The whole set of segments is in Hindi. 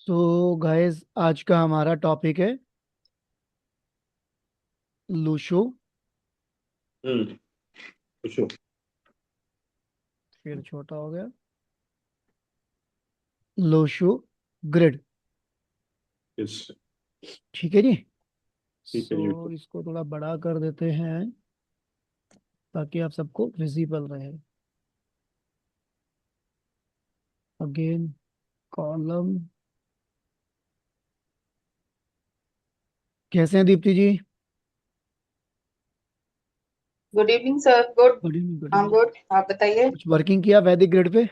तो गाइस आज का हमारा टॉपिक है लूशो। हम्म। पूछो। फिर छोटा हो गया। लूशो ग्रिड। यस। ठीक है जी। ठीक है जी। सो इसको थोड़ा बड़ा कर देते हैं ताकि आप सबको विजिबल रहे। Again column. कैसे हैं Deepti ji? Good evening sir. Good. Good evening, good I am evening. Good, आप बताइए। कुछ वर्किंग किया वैदिक ग्रिड पे?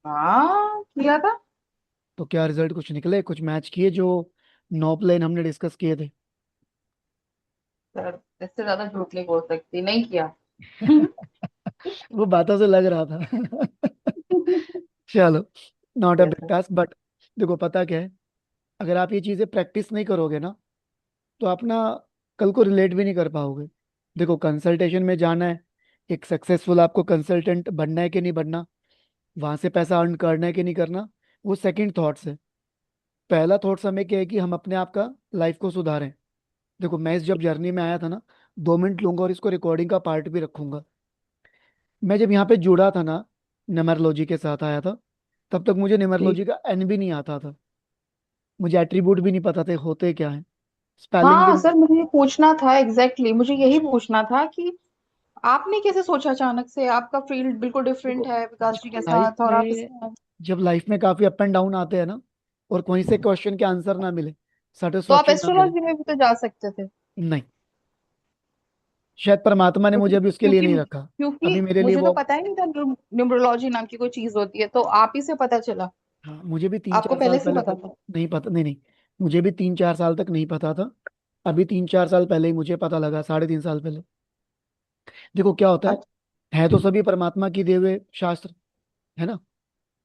हाँ, किया था। तो क्या रिजल्ट कुछ निकले? कुछ मैच किए जो नौ प्लेन हमने डिस्कस किए थे? सर इससे ज्यादा झूठ नहीं बोल सकती, नहीं किया। वो बातों से लग रहा था। चलो, not a yes big sir. Task but देखो पता क्या है, अगर आप ये चीजें प्रैक्टिस नहीं करोगे ना तो आप ना कल को रिलेट भी नहीं कर पाओगे। देखो, कंसल्टेशन में जाना है, एक सक्सेसफुल आपको कंसल्टेंट बनना है कि नहीं बनना, वहां से पैसा अर्न करना है कि नहीं करना, वो सेकंड थॉट्स है। पहला थॉट्स हमें क्या है कि हम अपने आप का लाइफ को सुधारें। देखो, मैं इस जब जर्नी में आया था ना, 2 मिनट लूंगा और इसको रिकॉर्डिंग का पार्ट भी रखूंगा। मैं जब यहाँ पे जुड़ा था ना, न्यूमरोलॉजी के साथ आया था, तब तक मुझे जी। न्यूमरोलॉजी का एन भी नहीं आता था। मुझे एट्रीब्यूट भी नहीं पता थे होते क्या है, स्पेलिंग भी हाँ नहीं। सर, मुझे ये पूछना था, मुझे यही पूछना था कि आपने कैसे सोचा अचानक से, आपका फील्ड बिल्कुल डिफरेंट देखो, है विकास जब जी के लाइफ साथ, और आप में इसमें। जब लाइफ में काफी अप एंड डाउन आते हैं ना, और कहीं से क्वेश्चन के आंसर ना मिले, तो आप सेटिस्फेक्शन ना मिले, एस्ट्रोलॉजी में भी तो जा सकते थे। नहीं, शायद परमात्मा ने मुझे अभी उसके लिए क्योंकि नहीं रखा। क्योंकि अभी मेरे लिए मुझे तो वो, पता ही नहीं था न्यूमरोलॉजी नाम की कोई चीज होती है, तो आप ही से पता चला। हाँ, मुझे भी तीन आपको चार साल पहले से पहले पता तक था। नहीं पता, नहीं नहीं, मुझे भी 3-4 साल तक नहीं पता था। अभी 3-4 साल पहले ही मुझे पता लगा, 3.5 साल पहले। देखो क्या होता है तो सभी परमात्मा की दिए हुए शास्त्र, है ना।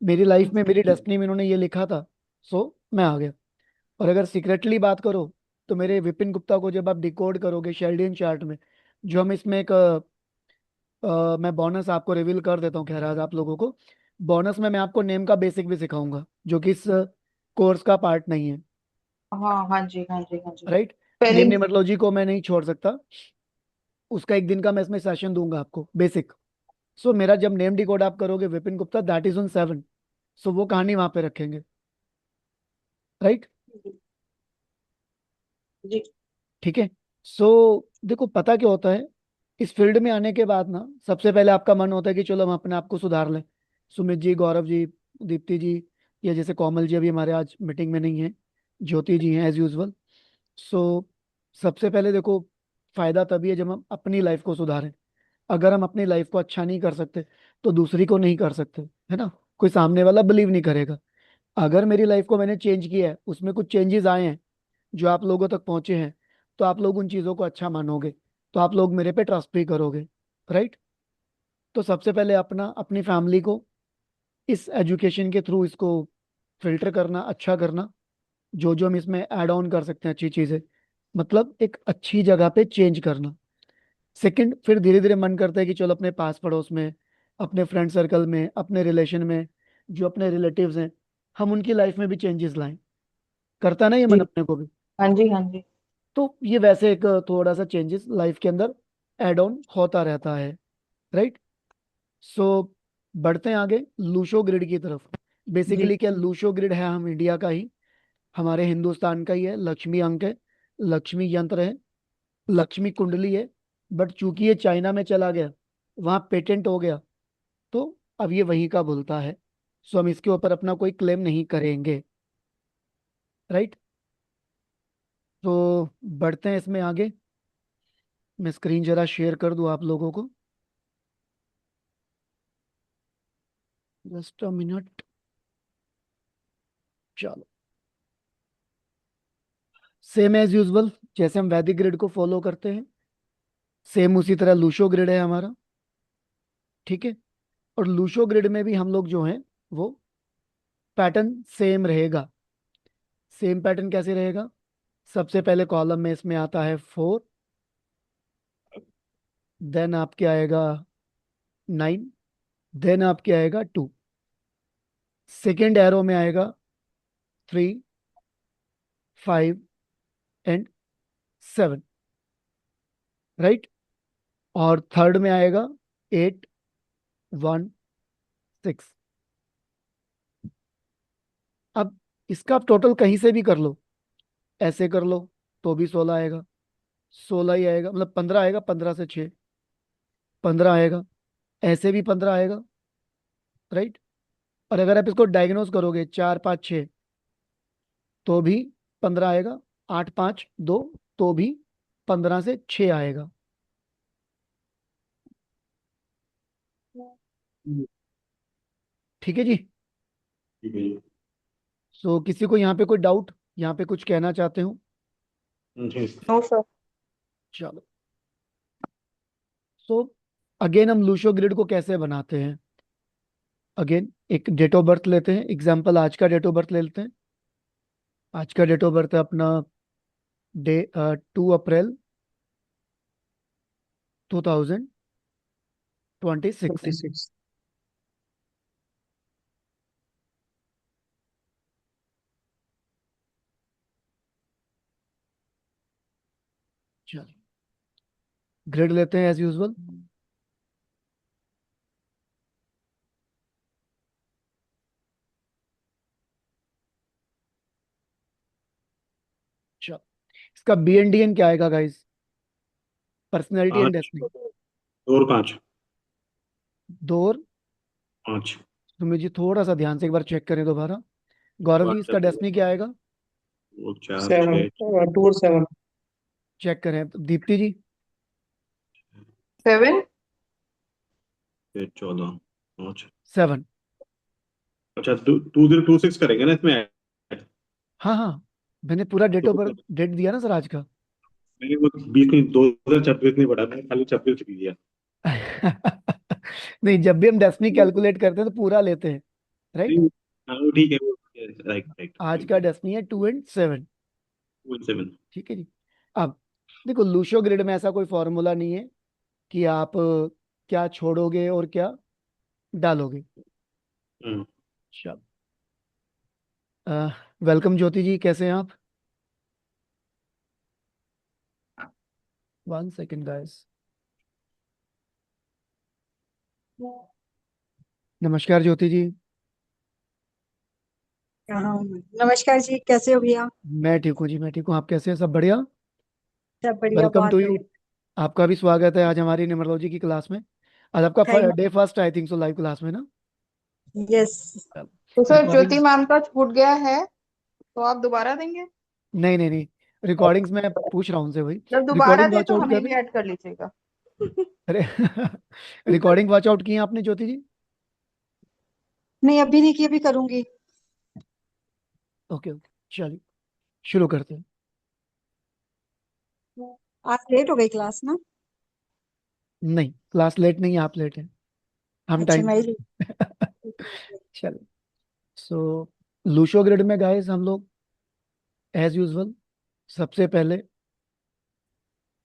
मेरी लाइफ में, मेरी अच्छा। डेस्टिनी में उन्होंने ये लिखा था, सो मैं आ गया। और अगर सीक्रेटली बात करो तो मेरे विपिन गुप्ता को जब आप डिकोड करोगे शेल्डियन चार्ट में, जो हम इसमें एक मैं बोनस आपको रिवील कर देता हूँ, खैर आज आप लोगों को बोनस में मैं आपको नेम का बेसिक भी सिखाऊंगा जो कि इस कोर्स का पार्ट नहीं है। हाँ हाँ जी, हाँ जी, हाँ जी। राइट। Name spelling. न्यूमरोलॉजी को मैं नहीं छोड़ सकता, उसका एक दिन का मैं इसमें सेशन दूंगा आपको बेसिक। सो मेरा जब नेम डिकोड आप करोगे Vipin Gupta that is on 7, सो वो कहानी वहां पे रखेंगे। राइट। जी। ठीक है। सो देखो पता क्या होता है, इस फील्ड में आने के बाद ना सबसे पहले आपका मन होता है कि चलो हम अपने आप को सुधार लें। सुमित जी, गौरव जी, दीप्ति जी, या जैसे कोमल जी अभी हमारे आज मीटिंग में नहीं है, ज्योति जी हैं एज यूजल। सो सबसे पहले देखो, फायदा तभी है जब हम अपनी लाइफ को सुधारें। अगर हम अपनी लाइफ को अच्छा नहीं कर सकते तो दूसरी को नहीं कर सकते, है ना। कोई सामने वाला बिलीव नहीं करेगा। अगर मेरी लाइफ को मैंने चेंज किया है, उसमें कुछ चेंजेस आए हैं जो आप लोगों तक पहुंचे हैं, तो आप लोग उन चीजों को अच्छा मानोगे, तो आप लोग मेरे पे ट्रस्ट भी करोगे। राइट। तो सबसे पहले अपना, अपनी फैमिली को इस एजुकेशन के थ्रू इसको फिल्टर करना, अच्छा करना, जो जो हम इसमें ऐड ऑन कर सकते हैं अच्छी चीजें, मतलब एक अच्छी जगह पे चेंज करना। सेकंड, फिर धीरे धीरे मन करता है कि चलो अपने पास पड़ोस में, अपने फ्रेंड सर्कल में, अपने रिलेशन में, जो अपने रिलेटिव्स हैं, हम उनकी लाइफ में भी चेंजेस लाएं। करता ना ये मन जी। अपने को भी। हाँ जी, हाँ जी। तो ये वैसे एक थोड़ा सा चेंजेस लाइफ के अंदर एड ऑन होता रहता है। राइट। सो बढ़ते हैं आगे लूशो ग्रिड की तरफ। जी। बेसिकली क्या लूशो ग्रिड है, हम इंडिया का ही, हमारे हिंदुस्तान का ही है। लक्ष्मी अंक है, लक्ष्मी यंत्र है, लक्ष्मी कुंडली है। बट चूंकि ये चाइना में चला गया, वहां पेटेंट हो गया, तो अब ये वहीं का बोलता है। सो हम इसके ऊपर अपना कोई क्लेम नहीं करेंगे। राइट। तो बढ़ते हैं इसमें आगे। मैं स्क्रीन जरा शेयर कर दूं आप लोगों को, जस्ट अ मिनट। चलो, सेम एज यूजुअल, जैसे हम वैदिक ग्रिड को फॉलो करते हैं, सेम उसी तरह लूशो ग्रिड है हमारा। ठीक है। और लूशो ग्रिड में भी हम लोग जो हैं वो पैटर्न सेम रहेगा। सेम पैटर्न कैसे रहेगा? सबसे पहले कॉलम में इसमें आता है 4, देन आपके आएगा 9, देन आपके आएगा 2। सेकेंड एरो में आएगा 3, 5 एंड 7, राइट। और थर्ड में आएगा 8, 1, 6। अब इसका आप टोटल कहीं से भी कर लो, ऐसे कर लो तो भी 16 आएगा, 16 ही आएगा, मतलब 15 आएगा, 15 से 6 15 आएगा, ऐसे भी 15 आएगा, राइट। और अगर आप इसको डायग्नोज करोगे 4, 5, 6 तो भी 15 आएगा, 8, 5, 2 तो भी 15 से 6 आएगा। ठीक है जी। ठीक है जी। सो किसी को यहाँ पे कोई डाउट, यहाँ पे कुछ कहना चाहते हो? जी। No sir. चलो। सो अगेन हम लूशो ग्रिड को कैसे बनाते हैं? अगेन एक डेट ऑफ बर्थ लेते हैं, एग्जाम्पल आज का डेट ऑफ बर्थ ले लेते हैं। आज का डेट ऑफ बर्थ है अपना 2 अप्रैल 2026। 26। चलो ग्रिड लेते हैं एज यूजुअल। चलो इसका बी एंड डी एन क्या आएगा गाइस? Personality and 5 destiny. और 5। दो और 5। सुमित जी थोड़ा सा ध्यान से एक बार चेक करें दोबारा। गौरव जी इसका डेस्टिनी क्या आएगा? वो 4, 7, 6, 2 और 7। चेक करें। दीप्ति जी 7। 14, 5। 7। अच्छा, 2026 करेंगे ना इसमें? हाँ हाँ, मैंने पूरा डेट ऑफ तो बर्थ डेट दिया ना सर आज का। मैंने वो 20 नहीं, 2026 नहीं पढ़ा, मैंने खाली 26 लिख दिया। नहीं, जब भी हम डेस्टिनी कैलकुलेट करते हैं तो पूरा लेते हैं, राइट। नहीं, हाँ वो ठीक है, वो राइट राइट। आज का डेस्टिनी है 2 एंड 7। 7। ठीक है जी। अब देखो लूशो ग्रिड में ऐसा कोई फॉर्मूला नहीं है कि आप क्या छोड़ोगे और क्या डालोगे। हम्म। चलो वेलकम ज्योति जी, कैसे हैं आप? 1 सेकेंड गाइस। नमस्कार ज्योति जी। हाँ, नमस्कार जी, कैसे हो भैया? मैं ठीक हूँ जी, मैं ठीक हूँ। आप कैसे हैं? सब बढ़िया। सब बढ़िया, वेलकम बहुत टू यू। बढ़िया। आपका भी स्वागत है आज हमारी न्यूमरोलॉजी की क्लास में। आज आपका thank day first I think so live class में ना। यस। तो सर ज्योति रिकॉर्डिंग मैम का छूट गया है, तो आप दोबारा देंगे? नहीं नहीं नहीं, रिकॉर्डिंग्स में पूछ रहा हूँ उनसे भाई। जब दोबारा रिकॉर्डिंग दे वॉच तो आउट कर हमें रहे भी हैं? ऐड कर लीजिएगा। अरे रिकॉर्डिंग वॉच आउट की है आपने ज्योति जी? नहीं, अभी नहीं की, अभी करूंगी। ओके ओके, चलिए शुरू करते हैं। आज लेट हो गई क्लास ना? नहीं क्लास लेट नहीं है, आप लेट हैं, हम अच्छा, टाइम मैं पे ही हैं। चलिए। सो लूशो ग्रिड में गाइस हम लोग एज यूजुअल सबसे पहले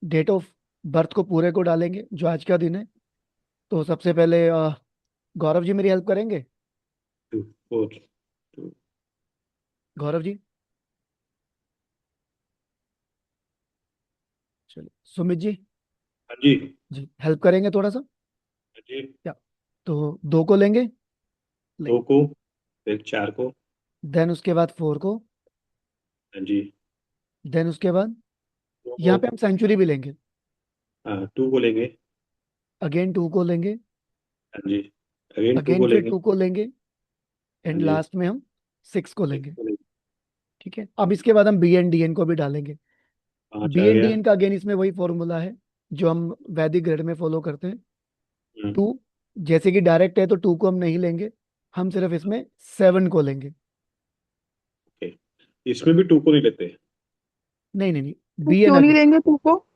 डेट ऑफ बर्थ को पूरे को डालेंगे जो आज का दिन है। तो सबसे पहले गौरव जी मेरी हेल्प करेंगे? 2, 4, 2। गौरव जी। चलिए सुमित जी हाँ जी। जी हेल्प करेंगे थोड़ा सा हाँ जी। क्या? तो 2 को लेंगे, ले। 2 को, फिर 4 को। देन उसके बाद 4 को, हाँ जी। देन उसके बाद 2 को। यहाँ पे हम सेंचुरी भी लेंगे। हाँ, 2 को लेंगे। अगेन 2 को लेंगे, हाँ जी। अगेन 2 अगेन को फिर लेंगे। 2 को लेंगे, हाँ एंड जी। लास्ट में हम 6 को 6 लेंगे। को लेंगे। ठीक है, अब इसके बाद हम बी एंड डी एन को भी डालेंगे। 5 बी आ एंड डी गया। एन का अगेन इसमें वही फॉर्मूला है जो हम वैदिक ग्रेड में फॉलो करते हैं। हम्म। 2 जैसे कि डायरेक्ट है तो 2 को हम नहीं लेंगे, हम सिर्फ इसमें 7 को लेंगे। ओके, इसमें भी 2 को नहीं लेते? नहीं नहीं नहीं, तो बी एन क्यों नहीं अगेन लेंगे 2 को?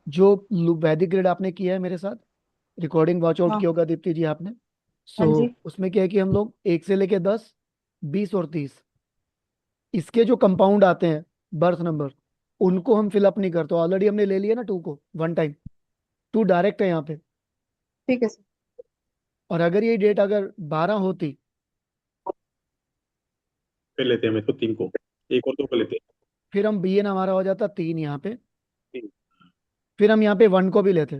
जो वैदिक ग्रेड आपने किया है मेरे साथ, रिकॉर्डिंग वॉच आउट हाँ। किया होगा दीप्ति जी आपने। हाँ सो जी। उसमें क्या है कि हम लोग 1 से लेके 10, 20 और 30 इसके जो कंपाउंड आते हैं बर्थ नंबर, उनको हम फिलअप नहीं करते। ऑलरेडी हमने ले लिया ना 2 को वन टाइम, 2 डायरेक्ट है यहाँ पे। ठीक है सर। और अगर ये डेट अगर 12 होती पे लेते हैं हम इसको 3 को, एक और 2 को लेते फिर हम bn हमारा हो जाता 3 यहाँ पे, हैं। फिर हम यहाँ पे 1 को भी लेते,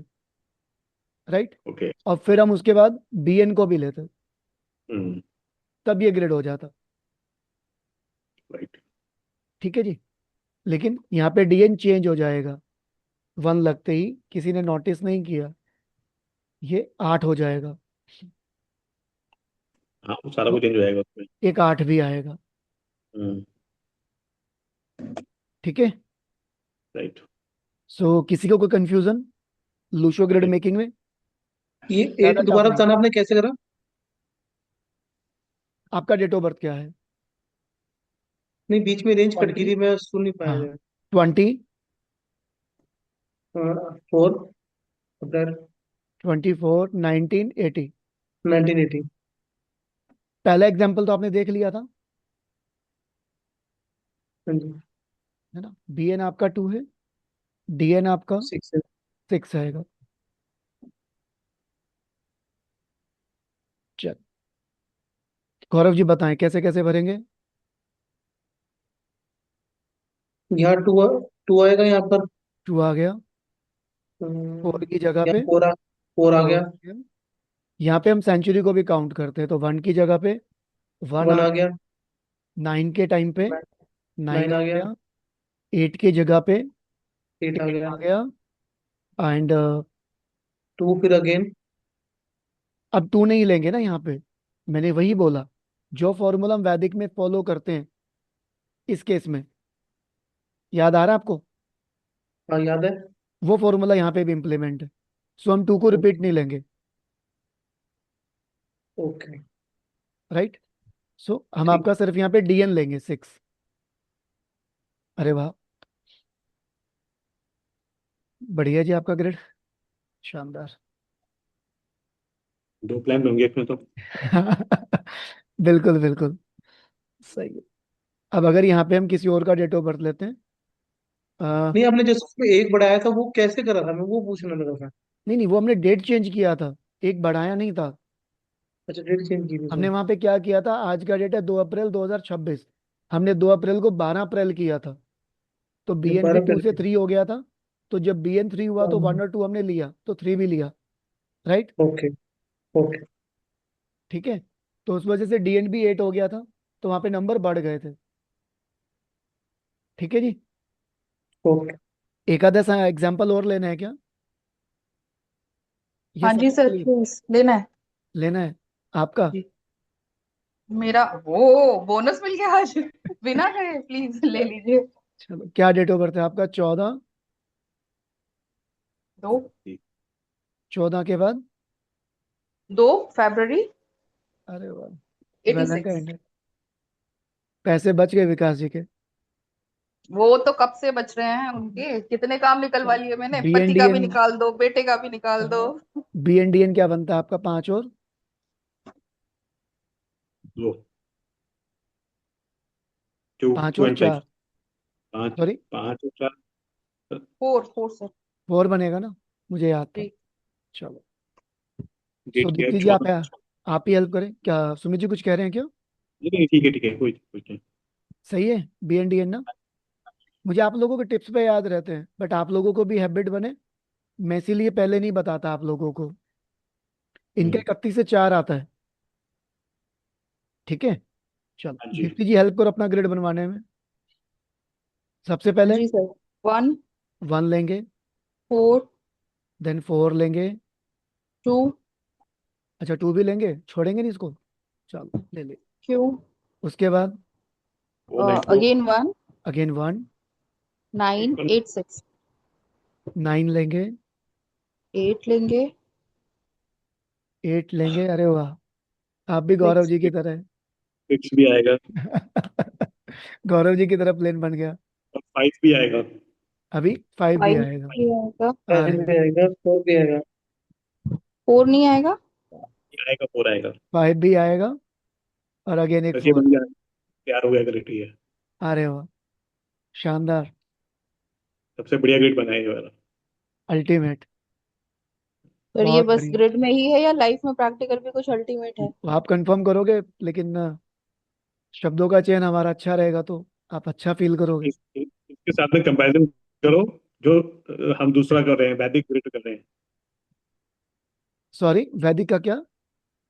राइट, ओके। और फिर हम उसके बाद bn को भी लेते, हम्म। तब ये ग्रिड हो जाता। राइट। ठीक है जी। लेकिन यहाँ पे dn चेंज हो जाएगा, 1 लगते ही, किसी ने नोटिस नहीं किया, ये 8 हो जाएगा, हाँ, वो सारा तो कुछ चेंज हो जाएगा उसमें। एक 8 भी आएगा। हम्म। ठीक है। राइट। सो किसी को कोई कंफ्यूजन लूशो ग्रिड नहीं। मेकिंग में? ये ज्यादा एक टफ दोबारा नहीं। बताना, आपने कैसे करा? आपका डेट ऑफ बर्थ क्या है? नहीं, बीच में रेंज कट गई 20, थी, मैं सुन नहीं पाया हाँ, जरा। 20, 4 अप्रैल 24, 19, 80। 1980। पहला एग्जाम्पल तो आपने देख लिया था, हाँ जी। है ना? bn आपका 2 है, dn आपका 6 है। 6 आएगा। चल, गौरव जी बताएं कैसे कैसे भरेंगे? यहाँ टू आएगा यहाँ पर। 2 आ गया, 4 की जगह यहाँ पे 4 आ 4 गया। आ गया। यहाँ पे हम सेंचुरी को भी काउंट करते हैं, तो 1 की जगह पे 1 1 आ आ गया, गया। 9 के टाइम पे 9 9 आ आ गया। गया, 8 की जगह पे 8 आ 8 गया। आ गया, एंड 2 फिर अगेन। अब 2 नहीं लेंगे ना यहाँ पे, मैंने वही बोला, जो फॉर्मूला हम वैदिक में फॉलो करते हैं इस केस में, याद आ रहा है आपको? हाँ, याद है। वो फॉर्मूला यहाँ पे भी इम्प्लीमेंट है, सो हम 2 को रिपीट नहीं लेंगे, ओके। राइट। सो हम ठीक। आपका सिर्फ यहाँ पे dn लेंगे 6। अरे वाह, बढ़िया जी, आपका ग्रेड शानदार। 2 प्लान होंगे इसमें तो। बिल्कुल बिल्कुल सही है। अब अगर यहाँ पे हम किसी और का डेट ऑफ बर्थ लेते हैं, नहीं, आपने जैसे उसमें एक बढ़ाया था, वो कैसे करा था? मैं वो पूछने लगा था। नहीं नहीं, वो हमने डेट चेंज किया था, एक बढ़ाया नहीं था। अच्छा, डेट चेंज की थी हमने उसमें। वहां पे क्या किया था, आज का डेट है 2 अप्रैल 2026, हमने 2 अप्रैल को 12 अप्रैल किया था, तो जब bn भी 12 2 पहले से की। 3 हो गया था, तो जब bn 3 हुआ तो 1 और 2 हमने लिया, तो 3 भी लिया, राइट। ओके। ओके। ठीक है, तो उस वजह से dn भी 8 हो गया था, तो वहां पे नंबर बढ़ गए थे। ठीक है जी। ओके। एक आधा सा एग्जाम्पल और लेना है क्या, ये हाँ सब जी सर, क्लियर? प्लीज लेना है। लेना है आपका? जी। मेरा वो बोनस मिल गया आज। बिना कहे प्लीज ले लीजिए। चलो, क्या डेट ऑफ बर्थ है आपका? 14, 2 14 के बाद? 2 फरवरी अरे वाह, 86। Valentine day. पैसे बच गए विकास जी के। वो तो कब से बच रहे हैं, उनके कितने काम निकलवा लिए मैंने, डी एन पति डी का भी एन निकाल दो, बेटे का भी निकाल दो। बी एन डी एन क्या बनता है आपका? 5 और 2, 2 5 2 और एंड 5। 4, 5, सॉरी 5 और 4। 4 सर। 4 बनेगा ना, मुझे याद था। जी। चलो, सो डेट क्या है? दीप्ति जी 14। आप ही हेल्प करें क्या? सुमित जी कुछ कह रहे हैं क्या? नहीं नहीं, ठीक है ठीक है, कोई कुछ नहीं। सही है, बी एन डी एन ना। मुझे आप लोगों के टिप्स पे याद रहते हैं, बट आप लोगों को भी हैबिट बने, मैं इसीलिए पहले नहीं बताता आप लोगों को। इनका हम्म। 31 से 4 आता है। ठीक है, चलो हाँ जी। दीप्ति जी हेल्प करो अपना ग्रेड बनवाने में। सबसे पहले जी सर। 1 1 लेंगे, 4 देन 4 लेंगे, 2 अच्छा 2 भी लेंगे, छोड़ेंगे नहीं इसको, चलो ले ले। क्यू उसके बाद 494। अगेन 1 अगेन 1, 9 8 6 9 लेंगे, 8 लेंगे, 8 लेंगे, अरे वाह, आप भी गौरव 6 जी की तरह 6 भी आएगा। गौरव जी की तरह प्लेन बन गया। और 5 भी आएगा। अभी 5 भी 5 आएगा। भी आएगा, अरे 5 भी आएगा, 4 भी आएगा। 4 नहीं आएगा। ये आएगा, 4 आएगा। 5 भी आएगा, और अगेन एक बस ये 4। बन गया, तैयार हो गया, करेक्ट ही है। अरे वाह, शानदार, सबसे बढ़िया ग्रेड बना है ये वाला। अल्टीमेट, सर ये बहुत बस बढ़िया। ग्रिड में ही है या लाइफ में प्रैक्टिकल भी कुछ अल्टीमेट है? वो आप कंफर्म करोगे लेकिन शब्दों का चयन हमारा अच्छा रहेगा तो आप अच्छा फील करोगे। इसके साथ में कंपैरिजन करो, जो हम दूसरा कर रहे हैं, वैदिक ग्रिड कर रहे हैं। सॉरी, वैदिक का क्या?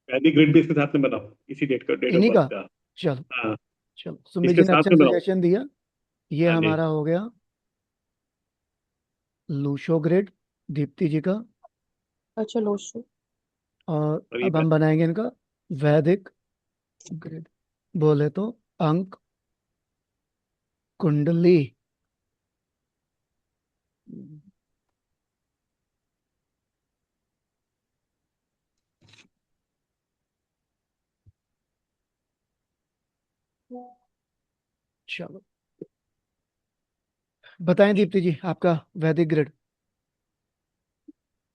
वैदिक ग्रिड भी इसके साथ में बनाओ, इसी डेट ऑफ इन्हीं बर्थ का? का। चलो। हाँ, चलो, सुमित इसके जी ने साथ अच्छा में बनाओ। सजेशन दिया। ये हाँ जी। हमारा हो गया लूशो ग्रिड, दीप्ति जी का। अच्छा लोशो। और और ये अब हम बनाएंगे इनका वैदिक ग्रिड। बोले तो अंक, कुंडली। चलो, बताएं दीप्ति जी आपका वैदिक ग्रिड।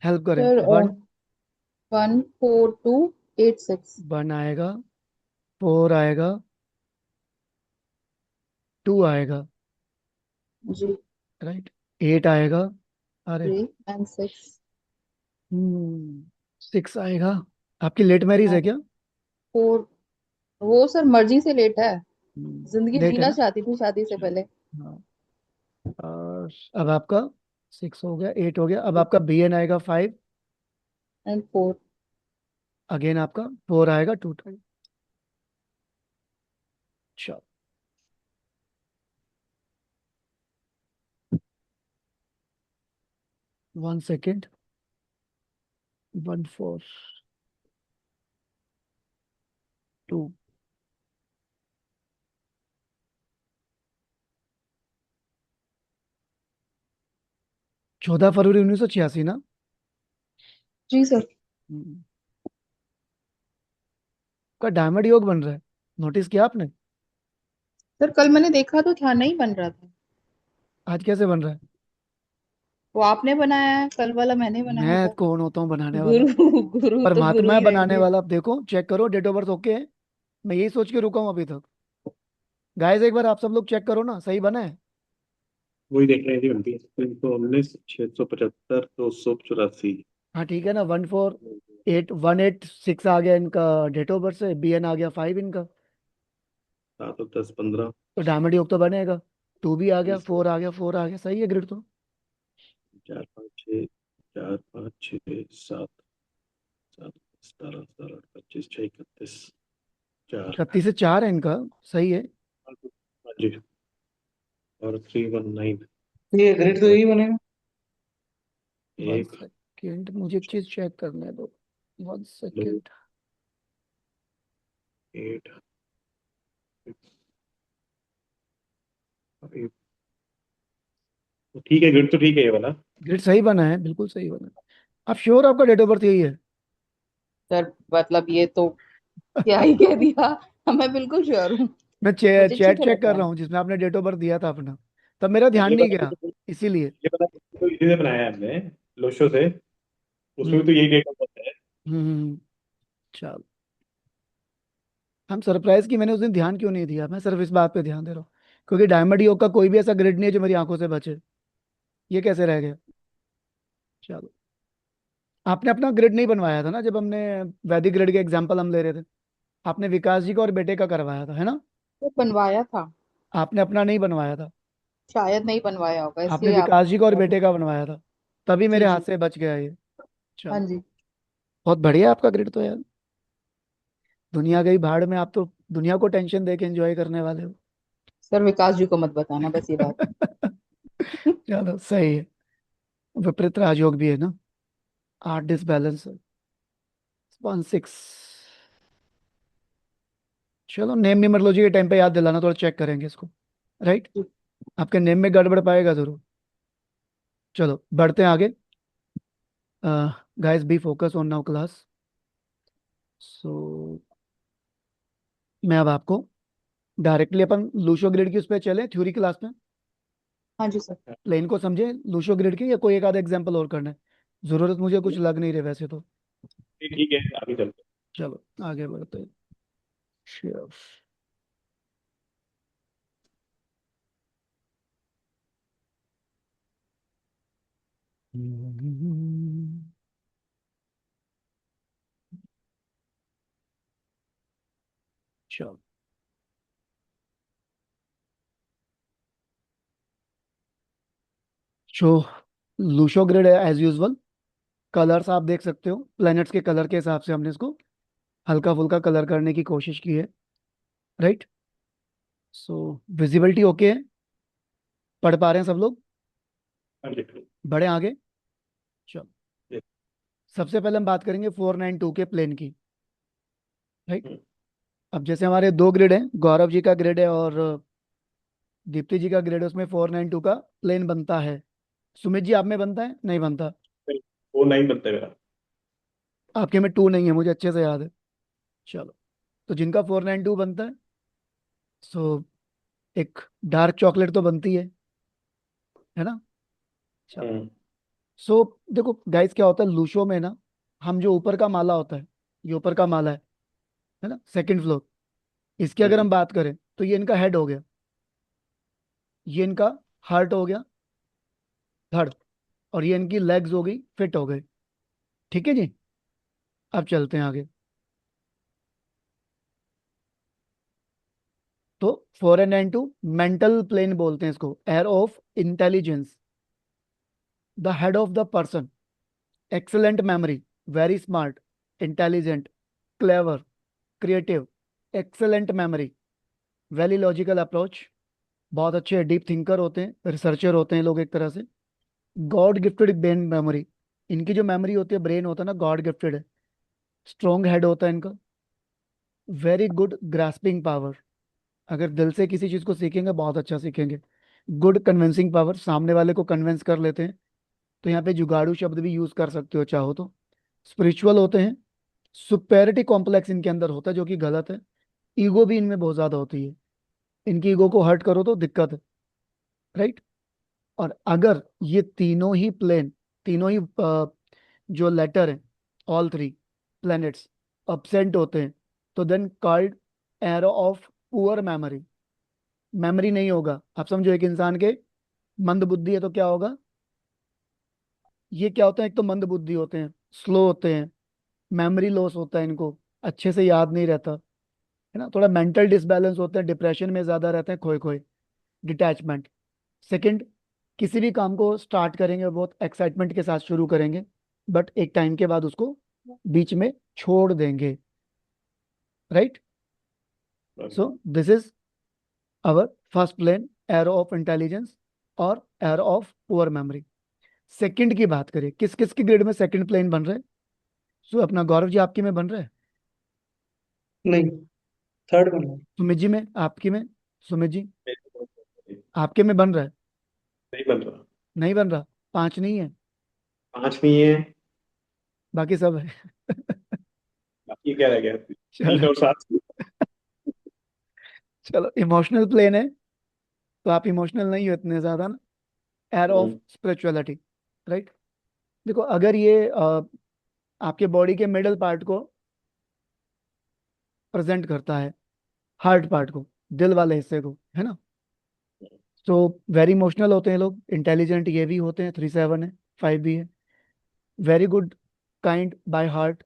हेल्प करें। Sir one 14286। वन आएगा, फोर आएगा, टू आएगा, जी। राइट, एट आएगा। अरे, 3 and 6। सिक्स आएगा। आपकी लेट मैरिज है and क्या? 4। वो सर मर्जी से लेट है। जिंदगी देखे जीना ना। चाहती थी शादी से चलो, पहले। हाँ। और अब आपका सिक्स हो गया, एट हो गया, अब आपका बी एन आएगा फाइव। and 4। अगेन आपका फोर आएगा, टू टाइम। चलो, 1 सेकेंड। 1 4 2। 14 फरवरी 1986 ना? जी सर। हम्म, का डायमंड योग बन रहा है, नोटिस किया आपने? सर कल मैंने देखा तो था, नहीं बन रहा था। आज कैसे बन रहा है? वो आपने बनाया है, कल वाला मैंने बनाया मैं था। कौन होता हूँ बनाने वाला? गुरु गुरु तो गुरु परमात्मा है ही बनाने रहेंगे। वाला। अब देखो, चेक करो डेट ऑफ बर्थ ओके है। मैं यही सोच के रुका हूँ अभी तक। गाइस एक बार आप सब लोग चेक करो ना, सही बना है? वही देख रहे हैं जी, बनती है 319, 675, 284। हाँ ठीक है ना। 14816 आ गया इनका डेट ऑफ बर्थ से, बी एन आ गया फाइव इनका। 7 और 10, 15। तो डायमंड योग तो बनेगा। टू भी आ गया, 20, फोर आ गया, फोर आ गया, सही है ग्रिड तो। 4 5 6, 4 5 6 7, 7 17 18 25 6 31, 4। 36 से 4 है इनका, सही है। हाँ जी। और 319। ये ग्रिड तो यही बनेगा। वन एक, सेकेंड, मुझे एक चीज चेक करने दो। One 2, second. 8, और एक। तो ठीक है, ग्रिड तो ठीक है ये वाला। ग्रिड सही बना है, बिल्कुल सही बना है। आप श्योर आपका डेट ऑफ बर्थ यही है? सर मतलब ये तो क्या ही कह दिया। मैं बिल्कुल श्योर हूँ। मैं मुझे अच्छी चैट तरह चेक कर पता रहा है। हूँ जिसमें आपने डेट ऑफ बर्थ दिया था अपना। तब मेरा ध्यान ये नहीं वाला गया, इसीलिए। ये वाला तो इसी से बनाया है हमने, लोशो से। उसमें भी तो हम्म यही डेट ऑफ बर्थ है। चलो। हम सरप्राइज की मैंने उस दिन ध्यान क्यों नहीं दिया, मैं सिर्फ इस बात पे ध्यान दे रहा हूँ क्योंकि डायमंड योग का कोई भी ऐसा ग्रिड नहीं है जो मेरी आंखों से बचे। ये कैसे रह गया? चलो, आपने अपना ग्रिड नहीं बनवाया था ना जब हमने वैदिक ग्रिड के एग्जाम्पल हम ले रहे थे? आपने विकास जी का और बेटे का करवाया था, है ना? तो बनवाया था। आपने अपना नहीं बनवाया था। शायद नहीं बनवाया होगा आपने इसलिए आप। विकास जी का और बेटे का बनवाया था, तभी मेरे जी हाथ जी। से बच गया ये। हाँ चलो, जी। बहुत बढ़िया आपका ग्रिड तो यार। दुनिया गई भाड़ में, आप तो दुनिया को टेंशन दे के एंजॉय करने वाले हो। सर विकास जी को मत बताना बस ये बात। चलो सही है। विपरीत राजयोग भी है ना। 8 डिसबैलेंस है। 1 6। चलो, नेम न्यूमरोलॉजी के टाइम पे याद दिलाना, थोड़ा चेक करेंगे इसको। राइट। आपके नेम में गड़बड़ पाएगा जरूर। चलो बढ़ते हैं आगे। Guys be focus on now class. So मैं अब आपको डायरेक्टली अपन लूशो ग्रिड की उस पर चले थ्योरी क्लास में। हाँ जी सर। प्लेन को समझे लूशो ग्रिड की, या कोई एक आधा एग्जांपल और करना है? जरूरत मुझे कुछ लग नहीं रही वैसे तो। ठीक है, आगे चलते चलो आगे बढ़ते हैं। Sure. चलो, जो लूशो ग्रिड है एज यूजुअल, कलर्स आप देख सकते हो, प्लैनेट्स के कलर के हिसाब से हमने इसको हल्का फुल्का कलर करने की कोशिश की है, राइट। सो विजिबिलिटी ओके है, पढ़ पा रहे हैं सब लोग? हाँ जी। बढ़े आगे। चलो, जी। सबसे पहले हम बात करेंगे 492 के प्लेन की, राइट। हम्म, अब जैसे हमारे दो ग्रिड हैं, गौरव जी का ग्रिड है और दीप्ति जी का ग्रिड है, उसमें 492 का प्लेन बनता है। सुमित जी, आप में बनता है नहीं बनता? नहीं, वो नहीं बनता मेरा। आपके में 2 नहीं है, मुझे अच्छे से याद है। चलो, तो जिनका 492 बनता है, सो एक डार्क चॉकलेट तो बनती है ना। चलो, हम्म। सो देखो गाइस, क्या होता है लूशो में ना, हम जो ऊपर का माला होता है, ये ऊपर का माला है ना, सेकंड फ्लोर, इसकी अगर हम्म। हम बात करें तो ये इनका हेड हो गया, ये इनका हार्ट हो गया, धड़, और ये इनकी लेग्स हो गई, फिट हो गए। ठीक है जी, अब चलते हैं आगे। तो 492 मेंटल प्लेन बोलते हैं इसको, air of intelligence, the head of the person, excellent memory, very smart, intelligent, clever, creative, excellent memory, very logical approach, बहुत अच्छे डीप थिंकर होते हैं, रिसर्चर होते हैं लोग एक तरह से, गॉड गिफ्टेड ब्रेन मेमोरी, इनकी जो मेमोरी होती है, ब्रेन होता है ना, गॉड गिफ्टेड है, स्ट्रॉन्ग हेड होता है इनका, वेरी गुड ग्रास्पिंग पावर, अगर दिल से किसी चीज को सीखेंगे बहुत अच्छा सीखेंगे, गुड कन्विंसिंग पावर, सामने वाले को कन्विंस कर लेते हैं, तो यहाँ पे जुगाड़ू शब्द भी यूज कर सकते हो चाहो तो। स्पिरिचुअल होते हैं, सुपेरिटी कॉम्प्लेक्स इनके अंदर होता है जो कि गलत है, ईगो भी इनमें बहुत ज्यादा होती है, इनकी ईगो को हर्ट करो तो दिक्कत है, राइट। और अगर ये तीनों ही प्लेन, तीनों ही जो लेटर हैं, ऑल थ्री प्लैनेट्स अब्सेंट होते हैं, तो then called error of poor memory, memory नहीं होगा। आप समझो एक इंसान के मंद बुद्धि है तो क्या होगा, ये क्या होता है, एक तो मंद बुद्धि होते हैं, स्लो होते हैं, मेमोरी लॉस होता है इनको, अच्छे से याद नहीं रहता, है ना, थोड़ा मेंटल डिसबैलेंस होते हैं, डिप्रेशन में ज्यादा रहते हैं, खोए खोए, डिटैचमेंट। सेकंड, किसी भी काम को स्टार्ट करेंगे बहुत एक्साइटमेंट के साथ शुरू करेंगे, बट एक टाइम के बाद उसको बीच में छोड़ देंगे, right. So this is our first plane, arrow of intelligence और arrow of poor memory. Second की बात करें, किस किस की ग्रेड में सेकंड प्लेन बन रहे हैं? सो अपना गौरव जी आपकी में बन रहा है, नहीं, थर्ड बना है। सुमित जी में, आपकी में, सुमित जी नहीं आपके में बन रहा है? बन रहा। नहीं बन रहा, 5 नहीं है, 5 नहीं है। बाकी सब है। बाकी क्या रह गया? 3 चलो, और 7। चलो इमोशनल प्लेन है, तो आप इमोशनल नहीं हो इतने ज्यादा ना, एयर ऑफ स्पिरिचुअलिटी, राइट। देखो अगर ये आपके बॉडी के मिडल पार्ट को प्रेजेंट करता है, हार्ट पार्ट को, दिल वाले हिस्से को, है ना, तो वेरी इमोशनल होते हैं लोग, इंटेलिजेंट ये भी होते हैं, 3 7 है, 5 भी है, very good, kind by heart,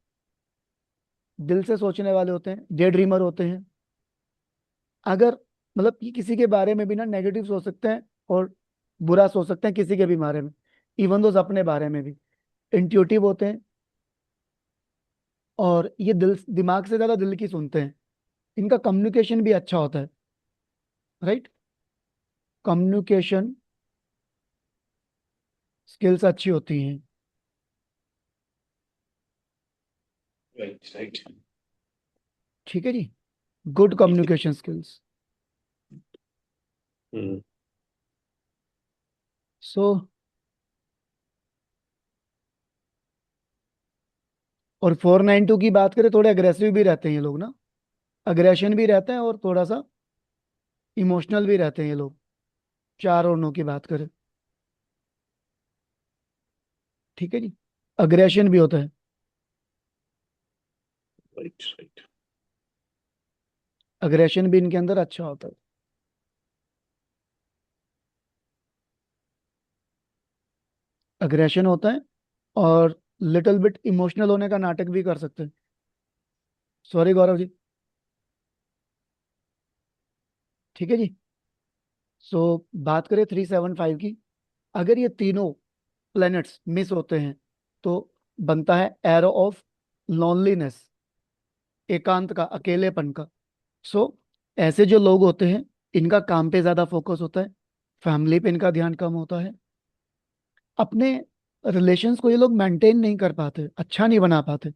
दिल से सोचने वाले होते हैं, डे ड्रीमर होते हैं, अगर मतलब कि किसी के बारे में भी ना नेगेटिव सोच सकते हैं और बुरा सोच सकते हैं किसी के भी बारे में, इवन दोस्त अपने बारे में भी, इंट्यूटिव होते हैं, और ये दिल दिमाग से ज्यादा दिल की सुनते हैं, इनका कम्युनिकेशन भी अच्छा होता है, राइट, कम्युनिकेशन स्किल्स अच्छी होती हैं। Right right. ठीक है जी, गुड कम्युनिकेशन स्किल्स। हम्म। सो और 492 की बात करें, थोड़े अग्रेसिव भी रहते हैं ये लोग ना, अग्रेशन भी रहता है और थोड़ा सा इमोशनल भी रहते हैं ये लोग, 4 और 9 की बात करें, ठीक है जी, अग्रेशन भी होता है, राइट राइट। अग्रेशन भी इनके अंदर अच्छा होता है, अग्रेशन होता है, और लिटिल बिट इमोशनल होने का नाटक भी कर सकते हैं। सॉरी गौरव जी, ठीक है जी। सो बात करें 375 की, अगर ये तीनों प्लैनेट्स मिस होते हैं तो बनता है एरो ऑफ लॉनलीनेस, एकांत का, अकेलेपन का। सो ऐसे जो लोग होते हैं इनका काम पे ज्यादा फोकस होता है, फैमिली पे इनका ध्यान कम होता है, अपने रिलेशंस को ये लोग मेंटेन नहीं कर पाते, अच्छा नहीं बना पाते,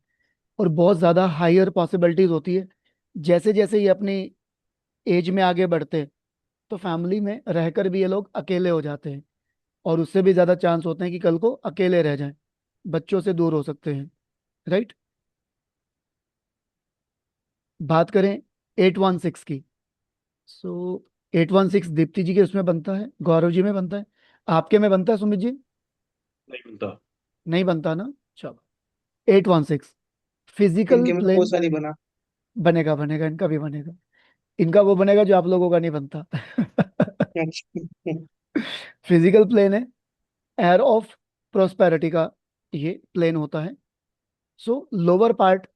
और बहुत ज्यादा हायर पॉसिबिलिटीज होती है जैसे जैसे ये अपनी एज में आगे बढ़ते हैं तो फैमिली में रहकर भी ये लोग अकेले हो जाते हैं, और उससे भी ज्यादा चांस होते हैं कि कल को अकेले रह जाएं, बच्चों से दूर हो सकते हैं। राइट। बात करें 816 की। सो 816 दीप्ति जी के उसमें बनता है, गौरव जी में बनता है, आपके में बनता है सुमित जी? नहीं बनता। नहीं बनता ना, चलो। 816 फिजिकल इनके में तो प्लेन। बहुत सारी बना। बनेगा बनेगा, इनका भी बनेगा। इनका वो बनेगा जो आप लोगों का नहीं बनता। फिजिकल प्लेन है, एयर ऑफ प्रोस्पेरिटी का ये प्लेन होता है। सो लोअर पार्ट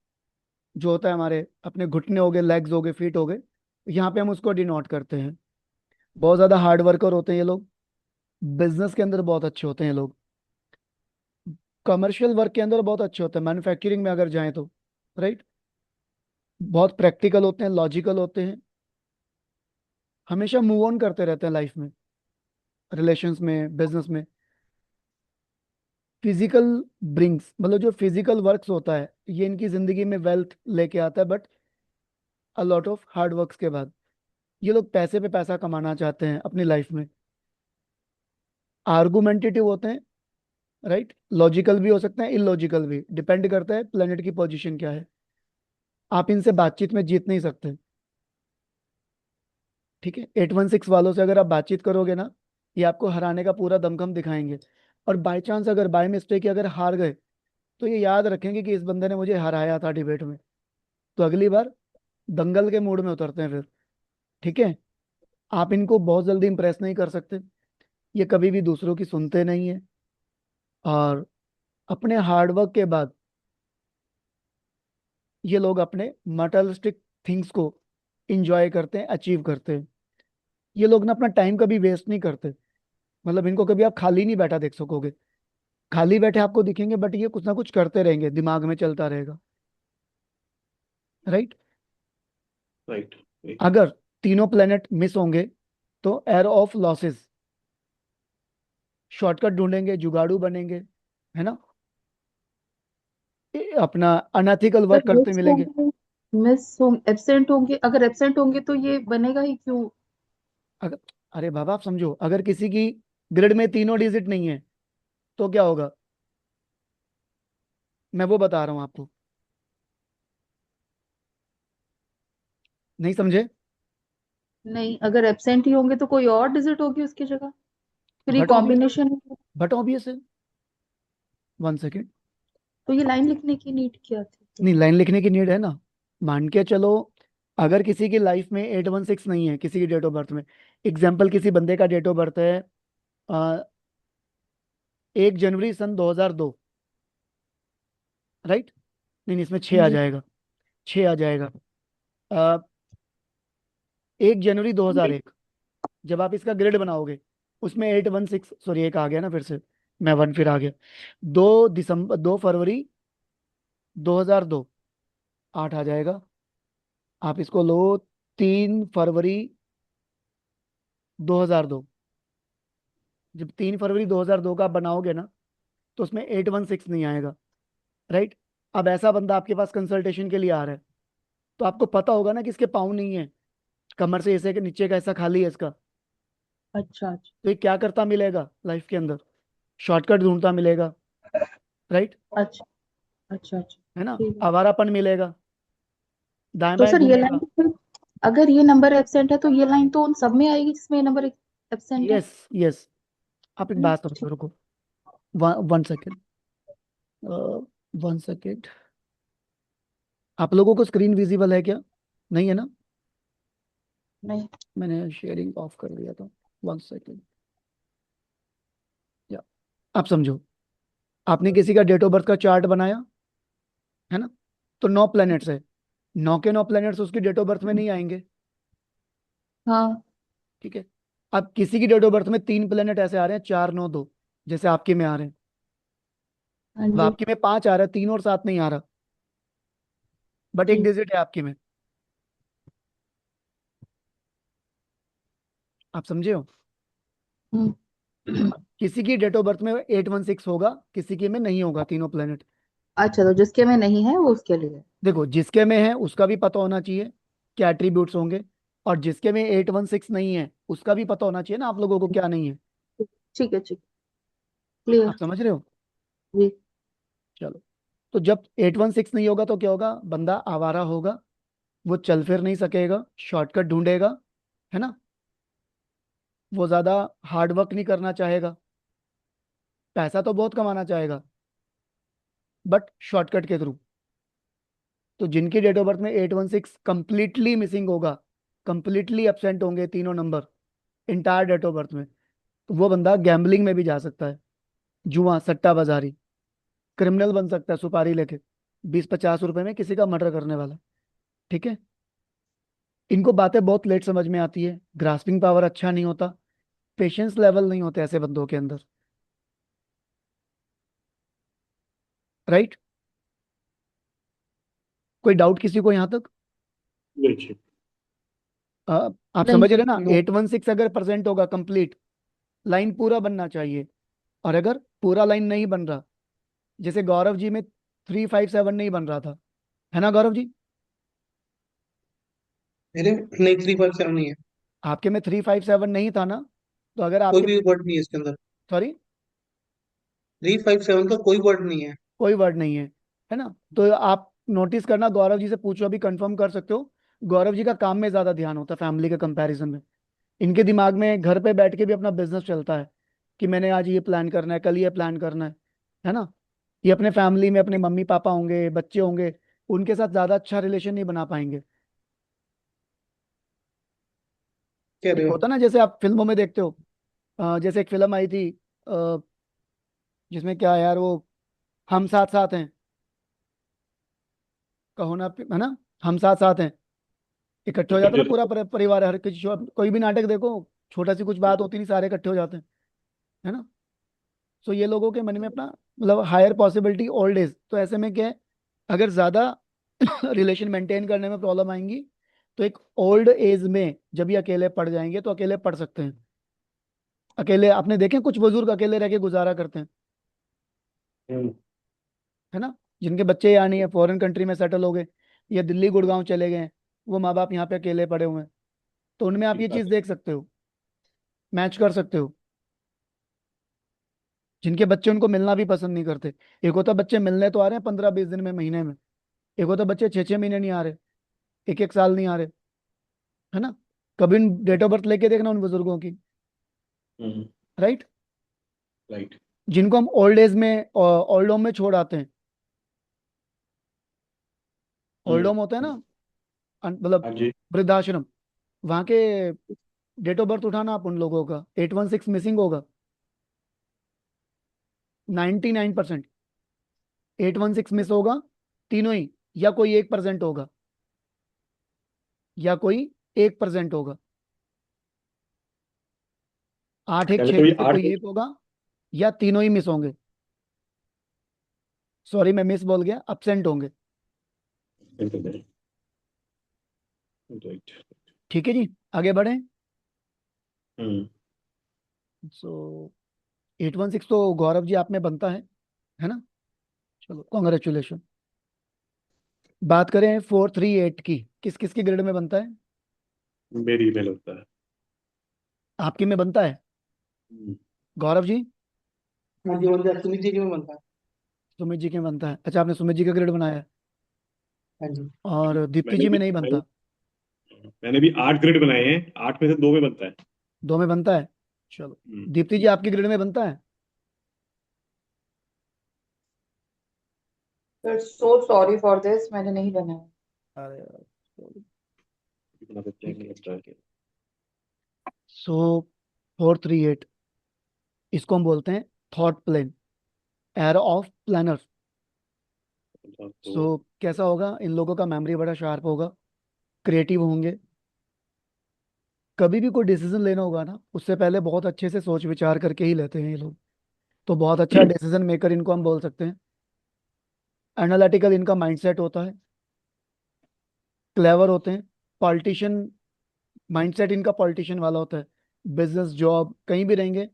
जो होता है हमारे, अपने घुटने हो गए, लेग्स हो गए, फीट हो गए, यहाँ पे हम उसको डिनोट करते हैं। बहुत ज्यादा हार्ड वर्कर होते हैं ये लोग, बिजनेस के अंदर बहुत अच्छे होते हैं ये लोग, कमर्शियल वर्क के अंदर बहुत अच्छे होते हैं, मैन्युफैक्चरिंग में अगर जाएं तो। राइट। बहुत प्रैक्टिकल होते हैं, लॉजिकल होते हैं, हमेशा मूव ऑन करते रहते हैं लाइफ में, रिलेशंस में, बिजनेस में। फिजिकल ब्रिंग्स, मतलब जो फिजिकल वर्क्स होता है ये इनकी जिंदगी में वेल्थ लेके आता है, but a lot of hard works के बाद। ये लोग पैसे पे पैसा कमाना चाहते हैं अपनी लाइफ में, आर्गुमेंटेटिव होते हैं। राइट। लॉजिकल भी हो सकते हैं, इलॉजिकल भी, डिपेंड करता है प्लेनेट की पोजीशन क्या है। आप इनसे बातचीत में जीत नहीं सकते। ठीक है। 816 वालों से अगर आप बातचीत करोगे ना, ये आपको हराने का पूरा दमखम दिखाएंगे, और बाय चांस अगर बाय मिस्टेक अगर हार गए तो ये याद रखेंगे कि इस बंदे ने मुझे हराया था डिबेट में, तो अगली बार दंगल के मूड में उतरते हैं फिर। ठीक है। आप इनको बहुत जल्दी इंप्रेस नहीं कर सकते, ये कभी भी दूसरों की सुनते नहीं है, और अपने हार्डवर्क के बाद ये लोग अपने मटेरियलिस्टिक थिंग्स को इंजॉय करते हैं, अचीव करते हैं। ये लोग ना अपना टाइम कभी वेस्ट नहीं करते, मतलब इनको कभी आप खाली नहीं बैठा देख सकोगे, खाली बैठे आपको दिखेंगे बट ये कुछ ना कुछ करते रहेंगे, दिमाग में चलता रहेगा। राइट। राइट। अगर तीनों प्लेनेट मिस होंगे तो एयर ऑफ लॉसेस, शॉर्टकट ढूंढेंगे, जुगाड़ू बनेंगे, है ना, अपना अनएथिकल वर्क अगर करते मिस मिलेंगे। होंगे, मिस होंगे, एब्सेंट होंगे, अगर एब्सेंट होंगे तो ये बनेगा ही क्यों? अगर, अरे बाबा आप समझो, अगर किसी की ग्रिड में तीनों डिजिट नहीं है तो क्या होगा, मैं वो बता रहा हूं आपको, नहीं समझे? नहीं, अगर एब्सेंट ही होंगे तो कोई और डिजिट होगी उसकी जगह, फिर ये बट ऑब्वियस है, कॉम्बिनेशन। बट ऑब्वियस है। 1 सेकेंड। तो ये लाइन लिखने की नीड क्या थी? नहीं, लाइन लिखने की नीड है ना, मान के चलो, अगर किसी की लाइफ में 816 नहीं है किसी की डेट ऑफ बर्थ में, एग्जाम्पल किसी बंदे का डेट ऑफ बर्थ है 1 जनवरी सन 2002। राइट। नहीं नहीं, इसमें 6 आ जी। जाएगा, 6 आ जाएगा। 1 जनवरी 2001, जब आप इसका ग्रेड बनाओगे उसमें 816, सॉरी एक आ गया ना फिर से, मैं वन फिर आ गया। 2 फरवरी 2002, 8 आ जाएगा। आप इसको लो, 3 फरवरी 2002, जब 3 फरवरी 2002 का आप बनाओगे ना तो उसमें 816 नहीं आएगा। राइट। अब ऐसा बंदा आपके पास कंसल्टेशन के लिए आ रहा है, तो आपको पता होगा ना कि इसके पाँव नहीं है, कमर से ऐसे के नीचे का ऐसा खाली है इसका, अच्छा अच्छा। तो ये क्या करता मिलेगा लाइफ के अंदर, शॉर्टकट ढूंढता मिलेगा। राइट। अच्छा अच्छा अच्छा। है ना, ठीक है। आवारापन मिलेगा, दाएं तो बाएं सर ये लाइन घूमेगा। फिर, अगर ये नंबर एब्सेंट है तो ये लाइन तो उन सब में आएगी जिसमें ये नंबर एब्सेंट है? Yes yes. आप एक बात समझो, ठीक। रुको, 1 सेकेंड, 1 सेकेंड। आप लोगों को स्क्रीन विजिबल है क्या? नहीं है ना? नहीं। मैंने शेयरिंग ऑफ कर दिया था। 1 सेकेंड। या आप समझो, आपने किसी का डेट ऑफ बर्थ का चार्ट बनाया, है ना, तो 9 प्लैनेट्स है, 9 के 9 प्लैनेट्स उसकी डेट ऑफ बर्थ में नहीं आएंगे। हाँ। ठीक है। अब किसी की डेट ऑफ बर्थ में 3 प्लेनेट ऐसे आ रहे हैं, 4 9 2, जैसे आपके में आ रहे हैं। हाँ अब जी। आपके में 5 आ रहा है, 3 और 7 नहीं आ रहा, बट एक जी। डिजिट है आपके में। आप समझे हो? हम्म। किसी की डेट ऑफ बर्थ में 816 होगा, किसी की में नहीं होगा, तीनों प्लेनेट। अच्छा, तो जिसके में नहीं है वो उसके लिए। देखो, जिसके में है उसका भी पता होना चाहिए क्या एट्रीब्यूट्स होंगे, और जिसके में 816 नहीं है उसका भी पता होना चाहिए ना आप लोगों को क्या नहीं है। ठीक है, ठीक। क्लियर। आप समझ रहे हो? जी। चलो, तो जब 816 नहीं होगा तो क्या होगा? बंदा आवारा होगा, वो चल फिर नहीं सकेगा, शॉर्टकट ढूंढेगा, है ना? वो ज्यादा हार्ड वर्क नहीं करना चाहेगा, पैसा तो बहुत कमाना चाहेगा, बट शॉर्टकट के थ्रू। तो जिनकी डेट ऑफ बर्थ में 816 कंप्लीटली मिसिंग होगा, कंप्लीटली एब्सेंट होंगे तीनों number entire date of birth में, तो वो बंदा गैम्बलिंग में भी जा सकता है, जुआ सट्टा बाजारी, क्रिमिनल बन सकता है, सुपारी लेके 20 50 रुपए में किसी का मर्डर करने वाला। ठीक है? इनको बातें बहुत लेट समझ में आती है, ग्रास्पिंग पावर अच्छा नहीं होता, पेशेंस लेवल नहीं होते ऐसे बंदों के अंदर। राइट? कोई डाउट किसी को यहाँ तक? नहीं जी। आप नहीं। समझ रहे ना? नो। 816 अगर प्रेजेंट होगा कंप्लीट, लाइन पूरा बनना चाहिए। और अगर पूरा लाइन नहीं बन रहा, जैसे गौरव जी में 357 नहीं बन रहा था, है ना गौरव जी? मेरे नहीं 357 नहीं है। आपके में 357 नहीं था ना? तो अगर कोई आपके, भी वर्ड नहीं है इसके अंदर। सॉरी, 357 का कोई वर्ड नहीं है। कोई वर्ड नहीं है ना? तो आप नोटिस करना, गौरव जी से पूछो, अभी कंफर्म कर सकते हो। गौरव जी का काम में ज्यादा ध्यान होता है फैमिली के कंपैरिजन में। इनके दिमाग में घर पे बैठ के भी अपना बिजनेस चलता है, कि मैंने आज ये प्लान करना है, कल ये प्लान करना है ना? ये अपने फैमिली में अपने मम्मी पापा होंगे, बच्चे होंगे, उनके साथ ज्यादा अच्छा रिलेशन नहीं बना पाएंगे। कह एक रहे हो? होता ना, जैसे आप फिल्मों में देखते हो, जैसे एक फिल्म आई थी, जिसमें क्या है यार वो, हम साथ साथ हैं, कहो ना, है ना? हम साथ साथ हैं, इकट्ठे हो जाते हैं ना, पूरा परिवार, हर किसी कोई भी नाटक देखो, छोटा सी कुछ बात होती नहीं, सारे इकट्ठे हो जाते हैं, है ना? सो ये लोगों के मन में अपना, मतलब हायर पॉसिबिलिटी ओल्ड एज, तो ऐसे में क्या है, अगर ज्यादा रिलेशन मेंटेन करने में प्रॉब्लम आएंगी, तो एक ओल्ड एज में जब ये अकेले पड़ जाएंगे तो अकेले पड़ सकते हैं। अकेले आपने देखे कुछ बुजुर्ग अकेले रह के गुजारा करते हैं, हम्म, है ना? जिनके बच्चे यहाँ नहीं है, फॉरेन कंट्री में सेटल हो गए, या दिल्ली गुड़गांव चले गए हैं, वो माँ बाप यहाँ पे अकेले पड़े हुए हैं, तो उनमें आप ठीक ये बात चीज है। देख सकते हो, मैच कर सकते हो। जिनके बच्चे उनको मिलना भी पसंद नहीं करते, एक होता बच्चे मिलने तो आ रहे हैं 15 20 दिन में, महीने में, एक होता बच्चे 6 6 महीने नहीं आ रहे, एक एक साल नहीं आ रहे, है ना? कभी डेट ऑफ बर्थ लेके देखना उन बुजुर्गों की। हम्म। राइट? राइट। जिनको हम ओल्ड एज में, ओल्ड होम में छोड़ आते हैं, ओल्ड हम्म। होम होता है ना, मतलब हाँ जी। वृद्धाश्रम, वहां के डेट ऑफ बर्थ उठाना आप उन लोगों का, 816 मिसिंग होगा, 99%। 816 मिस होगा, तीनों ही, या कोई 1% होगा, या कोई 1% होगा, 8 1 6 पहले तो में ये से आठ कोई एक होगा, या तीनों ही मिस होंगे। सॉरी, मैं मिस बोल गया, अपसेंट होंगे। राइट। ठीक है जी, आगे बढ़े। हम्म। सो 816 तो गौरव जी आप में बनता है ना? चलो, कॉन्ग्रेचुलेशन। बात करें 438 की, किस किस की ग्रेड में बनता है? मेरी ईमेल होता है। आपके में बनता है? हम्म। गौरव जी? हाँ जी, बनता है, सुमित जी की में बनता है। सुमित जी के में बनता है, अच्छा, आपने सुमित जी का ग्रेड बनाया है। हाँ जी। और दीप्ति मैंने जी में भी नहीं बनता? मैंने भी 8 ग्रेड बनाए हैं, 8 में से 2 में बनता है। दो में बनता है। चलो, हम्म। दीप्ति जी आपकी ग्रेड में बनता है? Sir so sorry for this, मैंने नहीं बनाया। अरे यार, sorry। बना देते हैं, ठीक मुझे है, लगता है। ठीक है। सो 438, इसको हम बोलते हैं thought plane, arrow of planner. तो सो कैसा होगा? इन लोगों का मेमोरी बड़ा शार्प होगा, क्रिएटिव होंगे, कभी भी कोई डिसीजन लेना होगा ना, उससे पहले बहुत अच्छे से सोच विचार करके ही लेते हैं ये लोग। तो बहुत अच्छा डिसीजन मेकर इनको हम बोल सकते हैं। एनालिटिकल इनका माइंडसेट होता है, क्लेवर होते हैं, पॉलिटिशियन, माइंडसेट इनका पॉलिटिशियन वाला होता है। बिजनेस जॉब कहीं भी रहेंगे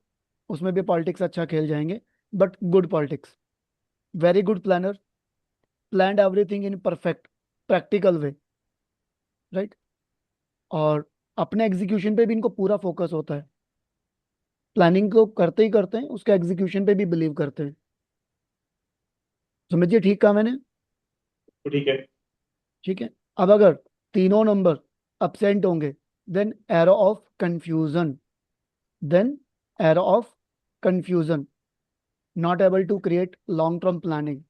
उसमें भी पॉलिटिक्स अच्छा खेल जाएंगे, but good politics. Very good planner, planned everything in perfect practical way, right. और अपने एग्जीक्यूशन पे भी इनको पूरा फोकस होता है। प्लानिंग को करते ही करते हैं, उसके एग्जीक्यूशन पे भी बिलीव करते हैं। समझिए, ठीक कहा मैंने? तो ठीक है। ठीक है। अब अगर तीनों नंबर absent होंगे, then error of confusion, then error of confusion, not able to create long term planning,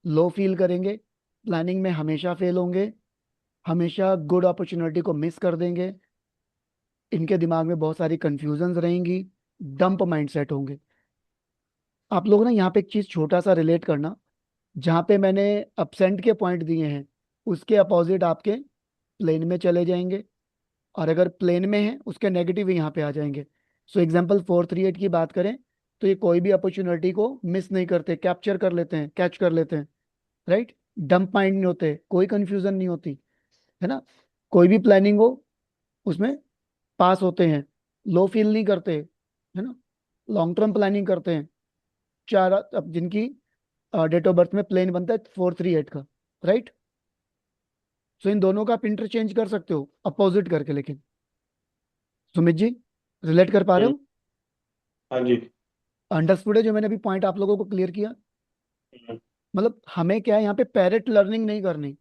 low फील करेंगे, प्लानिंग में हमेशा फेल होंगे, हमेशा गुड अपॉर्चुनिटी को मिस कर देंगे, इनके दिमाग में बहुत सारी कंफ्यूजन्स रहेंगी, डंप माइंडसेट होंगे। आप लोग ना यहाँ पे एक चीज छोटा सा रिलेट करना, जहाँ पे मैंने अपसेंट के पॉइंट दिए हैं उसके अपोजिट आपके प्लेन में चले जाएंगे, और अगर प्लेन में है उसके नेगेटिव यहाँ पे आ जाएंगे। सो एग्जांपल 438 की बात करें तो ये कोई भी अपॉर्चुनिटी को मिस नहीं करते, कैप्चर कर लेते हैं, कैच कर लेते हैं, राइट। डंप माइंड नहीं होते, कोई कंफ्यूजन नहीं होती, है ना। कोई भी प्लानिंग हो उसमें पास होते हैं, लो फील नहीं करते, है ना। लॉन्ग टर्म प्लानिंग करते हैं। चार अब जिनकी डेट ऑफ बर्थ में प्लेन बनता है 438 का, राइट। सो इन दोनों का आप इंटरचेंज कर सकते हो अपोजिट करके, लेकिन सुमित जी रिलेट कर पा रहे हम्म, हो? हाँ जी। अंडरस्टूड है जो मैंने अभी पॉइंट आप लोगों को क्लियर किया? हम्म, मतलब हमें क्या है यहाँ पे पैरेट लर्निंग नहीं करनी,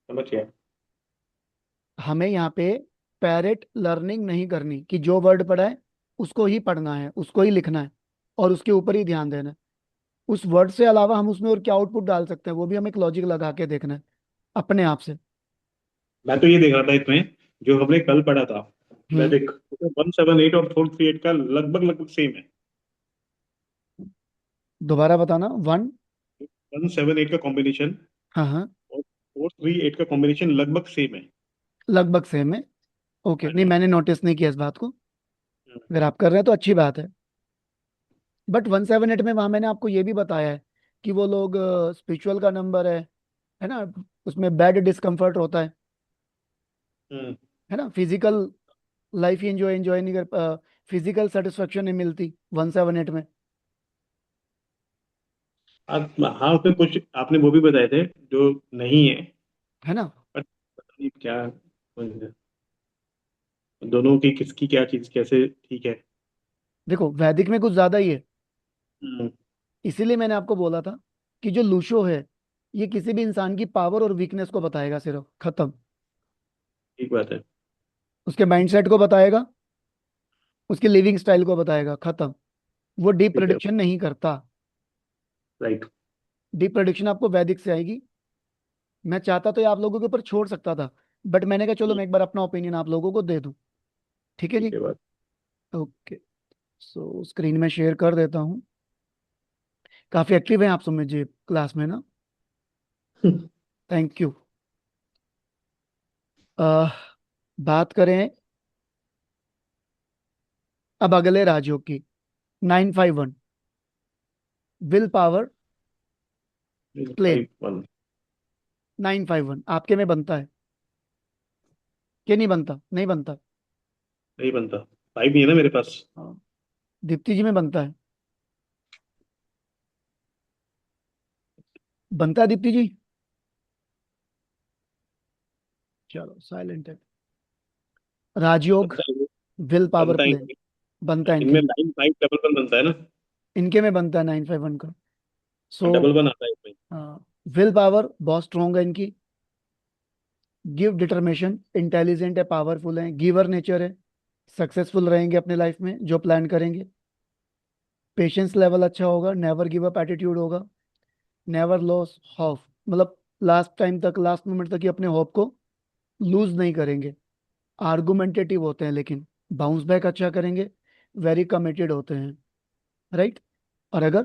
समझ गया। हमें यहाँ पे पैरेट लर्निंग नहीं करनी कि जो वर्ड पढ़ा है उसको ही पढ़ना है, उसको ही लिखना है और उसके ऊपर ही ध्यान देना है। उस वर्ड से अलावा हम उसमें और क्या आउटपुट डाल सकते हैं वो भी हमें एक लॉजिक लगा के देखना है अपने आप से। मैं तो ये देख रहा था इसमें, जो हमने कल पढ़ा था हम्म। वैदिक, 178 और 438 का लगभग लगभग सेम है। दोबारा बताना। वन। 178 का कॉम्बिनेशन हाँ हाँ। और 438 का कॉम्बिनेशन लगभग सेम है। लगभग सेम है। ओके, हाँ नहीं जी। मैंने नोटिस नहीं किया इस बात को। हम्म, अगर आप कर रहे हैं तो अच्छी बात है। बट 178 में वहां मैंने आपको ये भी बताया है कि वो लोग स्पिरिचुअल का नंबर है ना। उसमें बैड डिस्कम्फर्ट होता हम्म। है ना। फिजिकल लाइफ ही एंजॉय एंजॉय नहीं कर, फिजिकल सेटिस्फेक्शन नहीं मिलती 178 में, हाँ, उसमें कुछ आपने वो भी बताए थे जो नहीं है, है ना। बट पता नहीं क्या, दोनों की किसकी क्या चीज कैसे ठीक है। देखो वैदिक में कुछ ज्यादा ही है, हम्म, इसीलिए मैंने आपको बोला था कि जो लूशो है ये किसी भी इंसान की पावर और वीकनेस को बताएगा, सिर्फ खत्म। ठीक बात है। उसके माइंडसेट को बताएगा, उसके लिविंग स्टाइल को बताएगा, खत्म। वो डीप ठीक है। प्रेडिक्शन नहीं करता। राइट। डीप प्रेडिक्शन आपको वैदिक से आएगी। मैं चाहता तो ये आप लोगों के ऊपर छोड़ सकता था, बट मैंने कहा चलो मैं एक बार अपना ओपिनियन आप लोगों को दे दूं। ठीक है ठीक जी। है बात। ओके, सो स्क्रीन में शेयर कर देता हूँ। काफी एक्टिव हैं आप सुमित जी क्लास में ना। Thank you. बात करें अब अगले राजयोग की। 951 विल पावर प्लेन। 5-1। 951 आपके में बनता है कि नहीं बनता? नहीं बनता। नहीं बनता, 5 नहीं है ना मेरे पास। हाँ, दीप्ति जी में बनता है। बनता है दीप्ति जी? चलो साइलेंट है। राजयोग बनता है। विल पावर बनता है प्लेन बनता है इनके इनमें, में। 9-5 डबल 1 बनता है ना। इनके में बनता है 951 का। और सो डबल 1 आता है इसमें। विल पावर बहुत स्ट्रोंग है इनकी। गिव डिटर्मिनेशन, इंटेलिजेंट है, पावरफुल है, गिवर नेचर है, सक्सेसफुल रहेंगे अपने लाइफ में जो प्लान करेंगे। पेशेंस लेवल अच्छा होगा, नेवर गिव अप एटीट्यूड होगा, नेवर लॉस होप, मतलब लास्ट टाइम तक, लास्ट मोमेंट तक ही अपने होप को लूज नहीं करेंगे। आर्गुमेंटेटिव होते हैं लेकिन बाउंस बैक अच्छा करेंगे, वेरी कमिटेड होते हैं, राइट। और अगर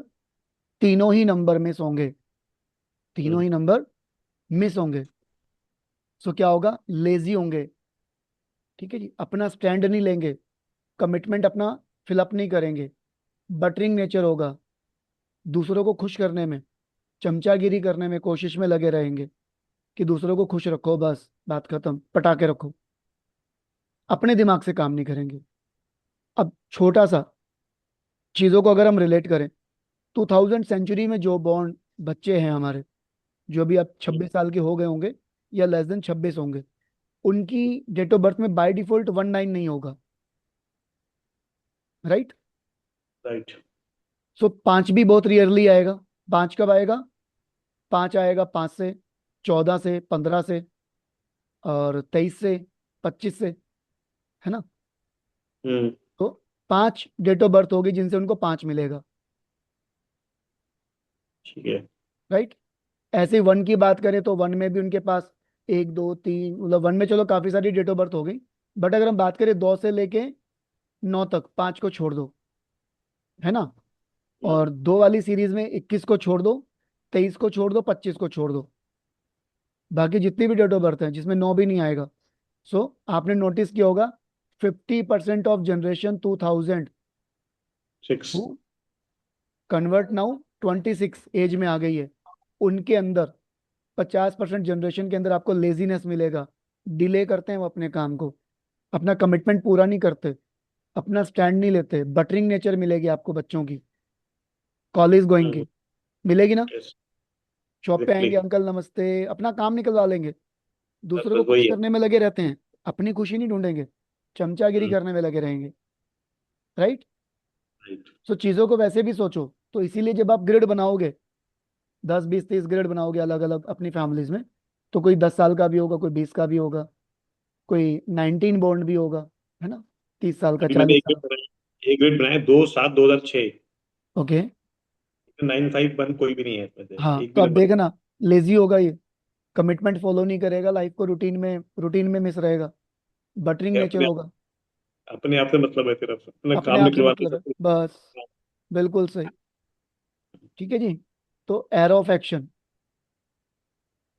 तीनों ही नंबर मिस होंगे, तीनों हम्म, ही नंबर मिस होंगे, सो क्या होगा? लेजी होंगे, ठीक है जी, अपना स्टैंड नहीं लेंगे, कमिटमेंट अपना फिलअप नहीं करेंगे, बटरिंग नेचर होगा, दूसरों को खुश करने में, चमचागिरी करने में कोशिश में लगे रहेंगे कि दूसरों को खुश रखो, बस बात खत्म, पटाके रखो, अपने दिमाग से काम नहीं करेंगे। अब छोटा सा चीजों को अगर हम रिलेट करें, 2000 सेंचुरी में जो बॉर्न बच्चे हैं हमारे, जो भी अब 26 साल के हो गए होंगे या लेस देन 26 होंगे, उनकी डेट ऑफ बर्थ में बाय डिफॉल्ट 19 नहीं होगा, राइट? राइट। सो 5 भी बहुत रियरली आएगा। 5 कब आएगा? 5 आएगा 5 से, 14 से, 15 से, और 23 से, 25 से, है ना? हम्म। तो 5 डेट ऑफ बर्थ होगी जिनसे उनको 5 मिलेगा, ठीक है। राइट? ऐसे ही 1 की बात करें तो 1 में भी उनके पास 1 2 3, मतलब 1 में चलो काफी सारी डेट ऑफ बर्थ हो गई, बट अगर हम बात करें 2 से लेके 9 तक, 5 को छोड़ दो, है ना? और 2 वाली सीरीज में 21 को छोड़ दो, 23 को छोड़ दो, 25 को छोड़ दो, बाकी जितनी भी डेट ऑफ बर्थ है जिसमें 9 भी नहीं आएगा। सो आपने नोटिस किया होगा 50% of generation 2000 6। Who convert now 26 age में आ गई है, उनके अंदर 50% जनरेशन के अंदर आपको लेजीनेस मिलेगा, डिले करते हैं वो अपने काम को, अपना कमिटमेंट पूरा नहीं करते, अपना स्टैंड नहीं लेते, बटरिंग नेचर मिलेगी आपको बच्चों की, कॉलेज गोइंग की मिलेगी ना, यस। शॉप पे एग्जैक्टली। आएंगे, अंकल नमस्ते, अपना काम निकलवा लेंगे, बस दूसरों को बस खुश वही है। करने में लगे रहते हैं, अपनी खुशी नहीं ढूंढेंगे, चमचागिरी करने में लगे रहेंगे, राइट? राइट। सो चीजों को वैसे भी सोचो, तो इसीलिए जब आप ग्रिड बनाओगे, 10 20 30 ग्रेड बनाओगे अलग अलग अपनी फैमिलीज में, तो कोई 10 साल का भी होगा, कोई 20 का भी होगा, कोई 19 बॉन्ड भी होगा, है ना? 30 साल का, अभी मैंने 40 साल। एक ग्रेड बनाया 2/7/2006। ओके। 951 कोई भी नहीं है इसमें से, हाँ, एक तो भी अब नंबर। देखना, लेजी होगा ये, कमिटमेंट फॉलो नहीं करेगा, लाइफ को रूटीन में मिस रहेगा, बटरिंग नेचर अपने होगा, अपने आप से मतलब है, सिर्फ अपना अपने काम आप से निकलवा के मतलब है, सब कुछ। बस, बिल्कुल सही। ठीक है जी, तो arrow of action,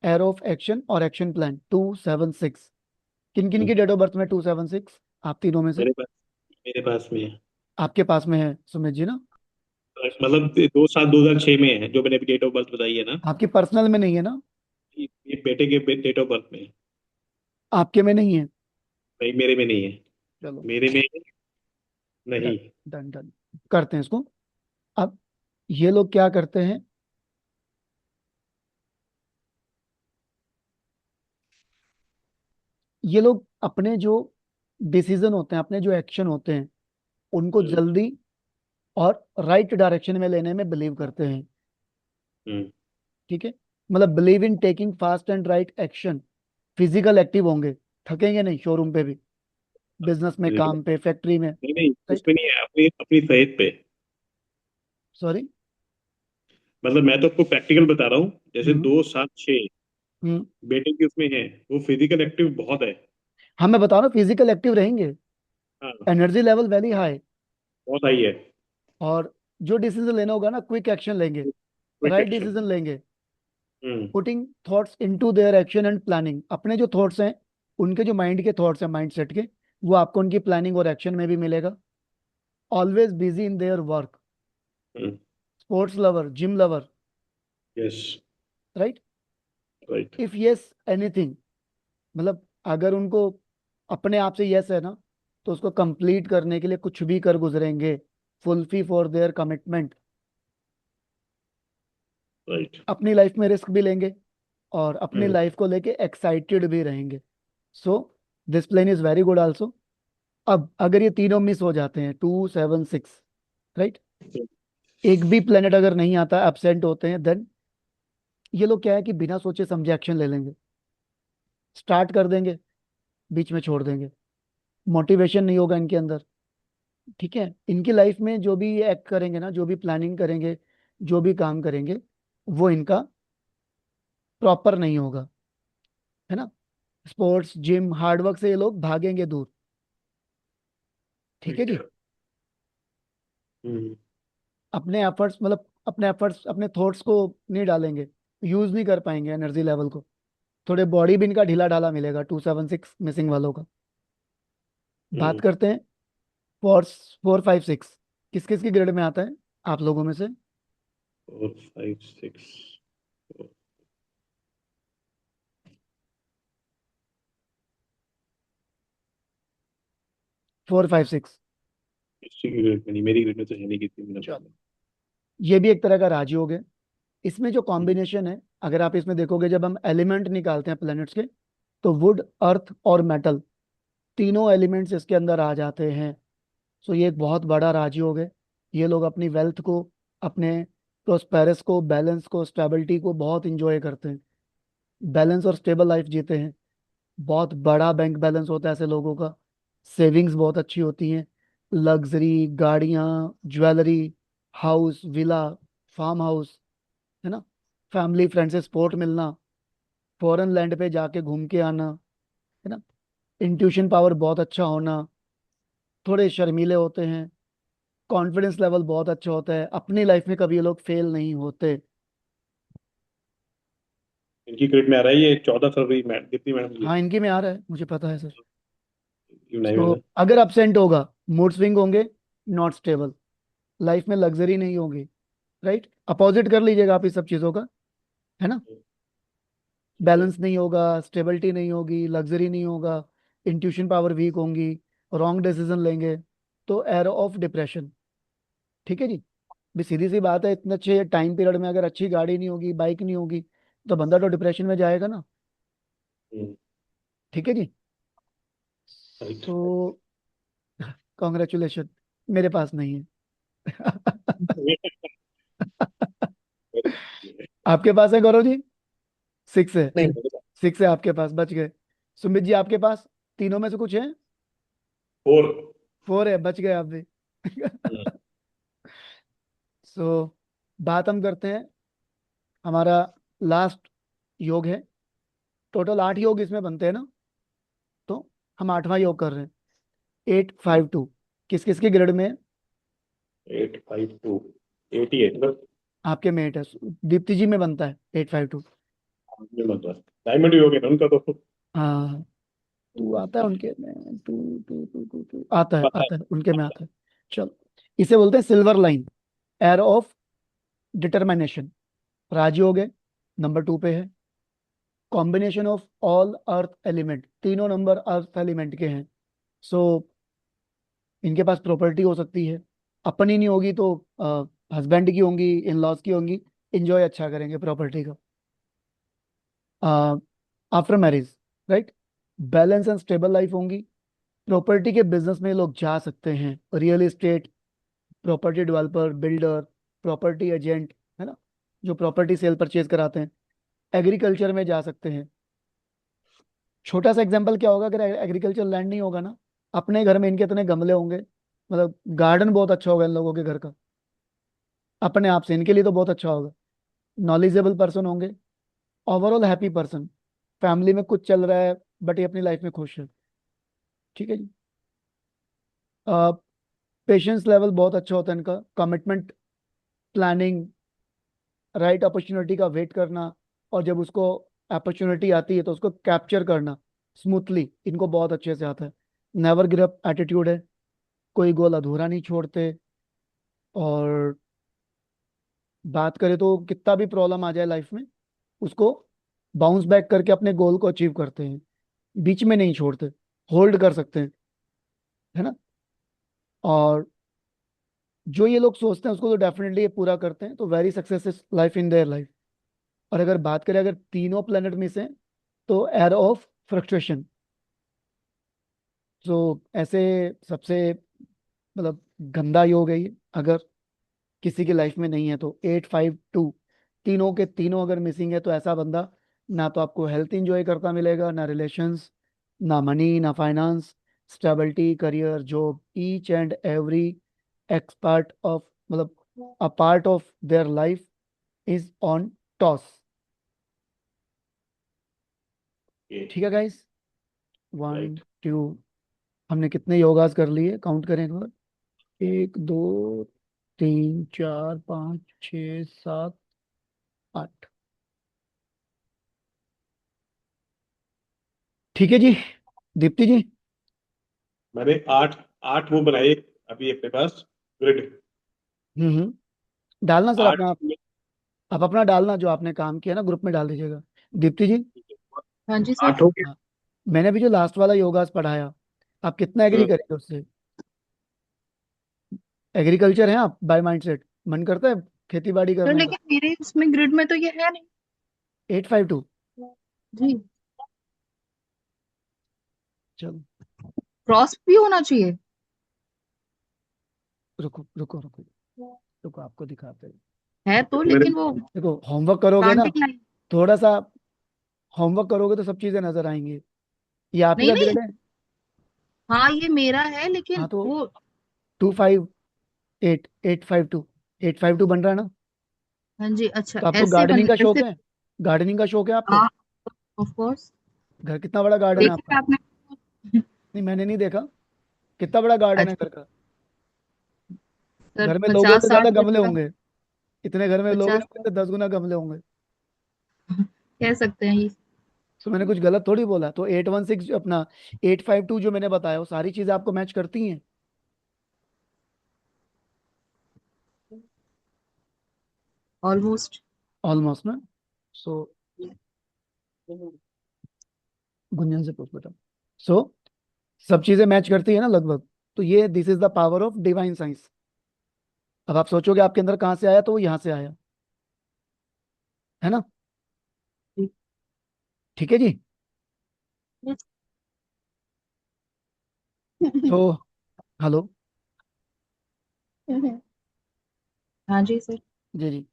arrow of action और एक्शन प्लान 276, किन किन हम्म, की डेट ऑफ बर्थ में 276? आप तीनों में से? मेरे पास में है। आपके पास में है सुमित जी ना? मतलब 2/7/2006 में है, जो मैंने डेट ऑफ बर्थ बताई है ना। आपकी पर्सनल में नहीं है ना? ये बेटे के डेट ऑफ बर्थ में है। आपके में नहीं है? नहीं, मेरे में नहीं है। चलो, मेरे में डन नहीं। डन डन, करते हैं इसको। अब ये लोग क्या करते हैं, ये लोग अपने जो डिसीजन होते हैं, अपने जो एक्शन होते हैं, उनको हम्म। जल्दी और राइट डायरेक्शन में लेने में बिलीव करते हैं। हम्म। ठीक है, मतलब believe in taking fast and right action, physical active होंगे, थकेंगे नहीं शोरूम पे भी, बिजनेस में, नहीं काम पे, फैक्ट्री में, नहीं, राइट? उसमें नहीं है, अपनी अपनी सेहत पे। सॉरी। मतलब मैं तो आपको प्रैक्टिकल बता रहा हूँ, जैसे हम्म 2/7/6 हम्म। बेटे की उसमें है, वो फिजिकल एक्टिव बहुत है। हाँ, मैं बता रहा हूँ फिजिकल एक्टिव रहेंगे, हाँ, एनर्जी लेवल वेरी हाई, बहुत हाई है। और जो डिसीजन लेना होगा ना, क्विक एक्शन लेंगे, क्विक राइट एक्शन। डिसीजन लेंगे, hmm. Putting thoughts into their action and planning, अपने जो थॉट्स हैं, उनके जो माइंड के थॉट्स हैं, माइंड सेट के, वो आपको उनकी प्लानिंग और एक्शन में भी मिलेगा। Always busy in their work, hmm. Sports lover, gym lover, yes. Right? Right. If yes anything, मतलब अगर उनको अपने आप से यस है ना, तो उसको कंप्लीट करने के लिए कुछ भी कर गुजरेंगे, फुलफी फॉर देयर कमिटमेंट, राइट। अपनी लाइफ में रिस्क भी लेंगे और अपनी हम्म। लाइफ को लेके एक्साइटेड भी रहेंगे। So this plane is very good also. अब अगर ये तीनों मिस हो जाते हैं, 276, राइट, एक भी प्लेनेट अगर नहीं आता, एब्सेंट होते हैं, देन ये लोग क्या है कि बिना सोचे समझे एक्शन ले लेंगे, स्टार्ट कर देंगे, बीच में छोड़ देंगे, मोटिवेशन नहीं होगा इनके अंदर। ठीक है, इनकी लाइफ में जो भी ये एक्ट करेंगे ना, जो भी प्लानिंग करेंगे, जो भी काम करेंगे, वो इनका प्रॉपर नहीं होगा, है ना? स्पोर्ट्स, जिम, हार्डवर्क से ये लोग भागेंगे दूर। ठीक है राइट। जी, हम्म। अपने एफर्ट्स, मतलब अपने एफर्ट्स, अपने थॉट्स को नहीं डालेंगे, यूज नहीं कर पाएंगे एनर्जी लेवल को, थोड़े बॉडी भी इनका ढीला ढाला मिलेगा 276 मिसिंग वालों का। बात करते हैं 4 4 5 6 किस किस की ग्रेड में आता है आप लोगों में से? 4 5 6 4 5 6। किसी की ग्रेड में नहीं, मेरी ग्रेड में तो है नहीं, कितनी मैंने चलो, ये भी एक तरह का राजयोग है। इसमें जो कॉम्बिनेशन है, अगर आप इसमें देखोगे, जब हम एलिमेंट निकालते हैं प्लैनेट्स के, तो वुड, अर्थ और मेटल, तीनों एलिमेंट्स इसके अंदर आ जाते हैं। सो ये एक बहुत बड़ा राजयोग है। ये लोग अपनी वेल्थ को, अपने प्रोस्पेरस को, बैलेंस को, स्टेबिलिटी को बहुत इंजॉय करते हैं। बैलेंस और स्टेबल लाइफ जीते हैं। बहुत बड़ा बैंक बैलेंस होता है ऐसे लोगों का। सेविंग्स बहुत अच्छी होती हैं। लग्जरी गाड़ियाँ, jewellery, house, villa, farm house, है ना। फैमिली फ्रेंड से सपोर्ट मिलना, फॉरेन लैंड पे जाके घूम के आना, है ना। इंट्यूशन पावर बहुत अच्छा होना, थोड़े शर्मीले होते हैं, कॉन्फिडेंस लेवल बहुत अच्छा होता है, अपनी लाइफ में कभी ये लोग फेल नहीं होते। इनकी ग्रेड में आ रहा है ये 14 फरवरी, कितनी मैडम ये हाँ, इनकी में आ रहा है, मुझे पता है सर। नहीं तो मैंने। अगर अपसेंट होगा, मूड स्विंग होंगे, नॉट स्टेबल, लाइफ में लग्जरी नहीं होगी, राइट। अपोजिट कर लीजिएगा आप इस सब चीजों का, है ना। ठीक है। बैलेंस नहीं होगा, स्टेबिलिटी नहीं होगी, लग्जरी नहीं होगा, इंट्यूशन पावर वीक होंगी, रॉन्ग डिसीजन लेंगे, तो एरो ऑफ डिप्रेशन। ठीक है जी। भी सीधी सी बात है, इतने अच्छे टाइम पीरियड में अगर अच्छी गाड़ी नहीं होगी, बाइक नहीं होगी, तो बंदा तो डिप्रेशन में जाएगा ना। हम्म, ठीक है जी। राइट। तो कॉन्ग्रेचुलेशन, मेरे पास नहीं है। आपके पास है गौरव जी? 6 है। नहीं। 6 है आपके पास, बच गए। सुमित जी आपके पास तीनों में से कुछ है? 4। 4 है, बच गए आप भी। सो बात हम करते हैं, हमारा लास्ट योग है। टोटल 8 योग इसमें बनते हैं ना, तो हम 8वां योग कर रहे हैं। 8 5 2 किस किस के ग्रेड में है? 8 5 2 88 ना। आपके में 8 है, दीप्ति जी में बनता है 8 5 2। में मतलब डायमंड ही हो गया ना उनका तो। हाँ, 2 आता है उनके में, 2 2 2 2 2 आता है, पता है। आता है उनके में आता है। चलो, इसे बोलते हैं silver line, arrow of determination. राजयोग है, नंबर 2 पे है। Combination of all earth element, तीनों नंबर अर्थ एलिमेंट के हैं। सो इनके पास प्रॉपर्टी हो सकती है, अपनी नहीं होगी तो हस्बैंड की होंगी, इन लॉज की होंगी, इंजॉय अच्छा करेंगे प्रॉपर्टी का after marriage, right. Balance and stable life होंगी। प्रॉपर्टी के बिजनेस में ये लोग जा सकते हैं, real estate, property developer, builder, property agent, है ना, जो प्रॉपर्टी सेल परचेज कराते हैं। एग्रीकल्चर में जा सकते हैं। छोटा सा एग्जांपल क्या होगा, अगर एग्रीकल्चर लैंड नहीं होगा ना, अपने घर में इनके इतने गमले होंगे, मतलब गार्डन बहुत अच्छा होगा इन लोगों के घर का, अपने आप से इनके लिए तो बहुत अच्छा होगा। नॉलेजेबल पर्सन होंगे, ओवरऑल हैप्पी पर्सन, फैमिली में कुछ चल रहा है बट ये अपनी लाइफ में खुश है। ठीक है जी। पेशेंस लेवल बहुत अच्छा होता है इनका, कमिटमेंट, प्लानिंग, राइट अपॉर्चुनिटी का वेट करना, और जब उसको अपॉर्चुनिटी आती है तो उसको कैप्चर करना स्मूथली, इनको बहुत अच्छे से आता है। नेवर गिव अप एटीट्यूड है, कोई गोल अधूरा नहीं छोड़ते। और बात करें तो कितना भी प्रॉब्लम आ जाए लाइफ में, उसको बाउंस बैक करके अपने गोल को अचीव करते हैं, बीच में नहीं छोड़ते, होल्ड कर सकते हैं, है ना। और जो ये लोग सोचते हैं उसको तो डेफिनेटली ये पूरा करते हैं, तो very success life in their life. और अगर बात करें, अगर तीनों प्लेनेट में से, तो एरो ऑफ फ्रस्ट्रेशन। तो ऐसे सबसे, मतलब गंदा योग है ये, अगर किसी की लाइफ में नहीं है तो। 8 5 2 तीनों के तीनों अगर मिसिंग है, तो ऐसा बंदा ना तो आपको हेल्थ इंजॉय करता मिलेगा, ना रिलेशंस, ना मनी, ना finance, stability, career, job, each and every aspect of, मतलब a part of their life is on toss. ठीक है गाइस, 1 राइट। 2, हमने कितने योगास कर लिए, काउंट करें एक बार। 1 2 3 4 5 6 7 8। ठीक है जी। दीप्ति जी, मैंने 8 वो बनाए अभी अपने पास ग्रिड। डालना सर अपना 8। आप अपना डालना, जो आपने काम किया ना ग्रुप में डाल दीजिएगा। दीप्ति जी। हाँ जी सर। 8 हो गए। हाँ, मैंने भी जो लास्ट वाला योगास पढ़ाया, आप कितना एग्री हम्म, करेंगे उससे? एग्रीकल्चर है आप बाय माइंडसेट, मन करता है खेती बाड़ी सर करने का? लेकिन मेरे उसमें ग्रिड में तो ये है नहीं। 852। जी। चलो क्रॉस भी होना चाहिए। रुको रुको रुको रुको, आपको दिखाते हैं। है तो, मेरे लेकिन वो देखो होमवर्क करोगे ना, काउंटिंग लाइन। थोड़ा सा होमवर्क करोगे तो सब चीजें नजर आएंगी। ये आप ही नहीं का नहीं। ग्रेड है। हाँ ये मेरा है, हाँ लेकिन तो वो 258, 852, 852 बन रहा है ना? हाँ जी, अच्छा तो आपको ऐसे गार्डनिंग बन का शौक ऐसे। है? गार्डनिंग का शौक है आपको? हाँ, ऑफ कोर्स। घर कितना बड़ा गार्डन है देखा आपका? है आपने? नहीं मैंने नहीं देखा। कितना बड़ा गार्डन है अच्छा घर का? सर, घर में लोगों पचास से ज्यादा साठ गज गमले का। होंगे। इतने घर में लोग नहीं 50। होंगे तो 10 गुना गमले होंगे। कह सकते हैं ये। तो मैंने कुछ गलत थोड़ी बोला। तो 816 अपना 852 जो मैंने बताया वो सारी चीजें आपको मैच करती हैं? ऑलमोस्ट। ऑलमोस्ट ना। सो गुंजन से पूछ बेटा। सो सब चीजें मैच करती है ना लगभग। तो ये this is the power of divine science. अब आप सोचोगे आपके अंदर कहाँ से आया, तो वो यहाँ से आया, है ना? ठीक है जी। तो हेलो। हाँ जी सर। जी जी।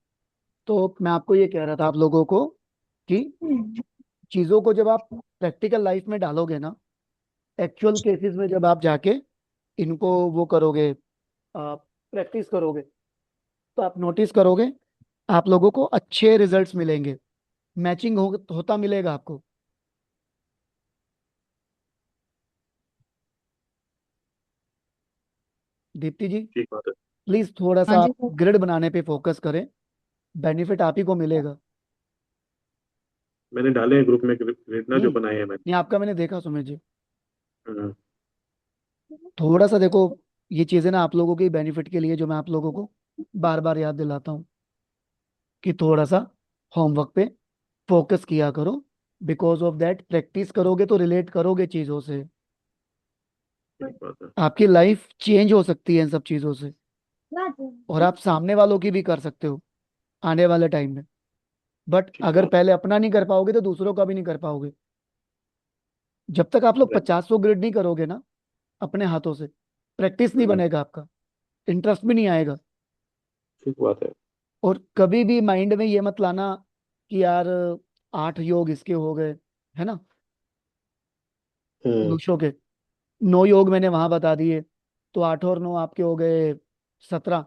तो मैं आपको ये कह रहा था आप लोगों को कि चीजों को जब आप प्रैक्टिकल लाइफ में डालोगे ना, एक्चुअल केसेस में जब आप जाके इनको वो करोगे, प्रैक्टिस करोगे, तो आप नोटिस करोगे आप लोगों को अच्छे रिजल्ट्स मिलेंगे। मैचिंग होता मिलेगा आपको। दीप्ति जी, ठीक बात है। प्लीज थोड़ा हाँ सा जी आप सर। ग्रिड बनाने पे फोकस करें। बेनिफिट आप ही को मिलेगा। मैंने डाले हैं ग्रुप में ग्रिड ना, जो हम्म। बनाए हैं मैंने। नहीं आपका मैंने देखा सुमित जी। हम्म, थोड़ा सा देखो, ये चीजें ना आप लोगों के बेनिफिट के लिए जो मैं आप लोगों को बार बार याद दिलाता हूँ कि थोड़ा सा होमवर्क पे फोकस किया करो। बिकॉज ऑफ दैट प्रैक्टिस करोगे तो रिलेट करोगे चीजों से। ठीक बात है। आपकी लाइफ चेंज हो सकती है इन सब चीजों से। और आप सामने वालों की भी कर सकते हो आने वाले टाइम में। बट ठीक अगर बात पहले अपना नहीं कर पाओगे तो दूसरों का भी नहीं कर पाओगे। जब तक आप लोग है। 50 ग्रेड नहीं करोगे ना अपने हाथों से, प्रैक्टिस नहीं हम्म, बनेगा आपका, इंटरेस्ट भी नहीं आएगा। ठीक बात है। और कभी भी माइंड में ये मत लाना कि यार 8 योग इसके हो गए, है ना, हम्म, पुरुषों के 9 योग मैंने वहां बता दिए, तो 8 और 9 आपके हो गए 17।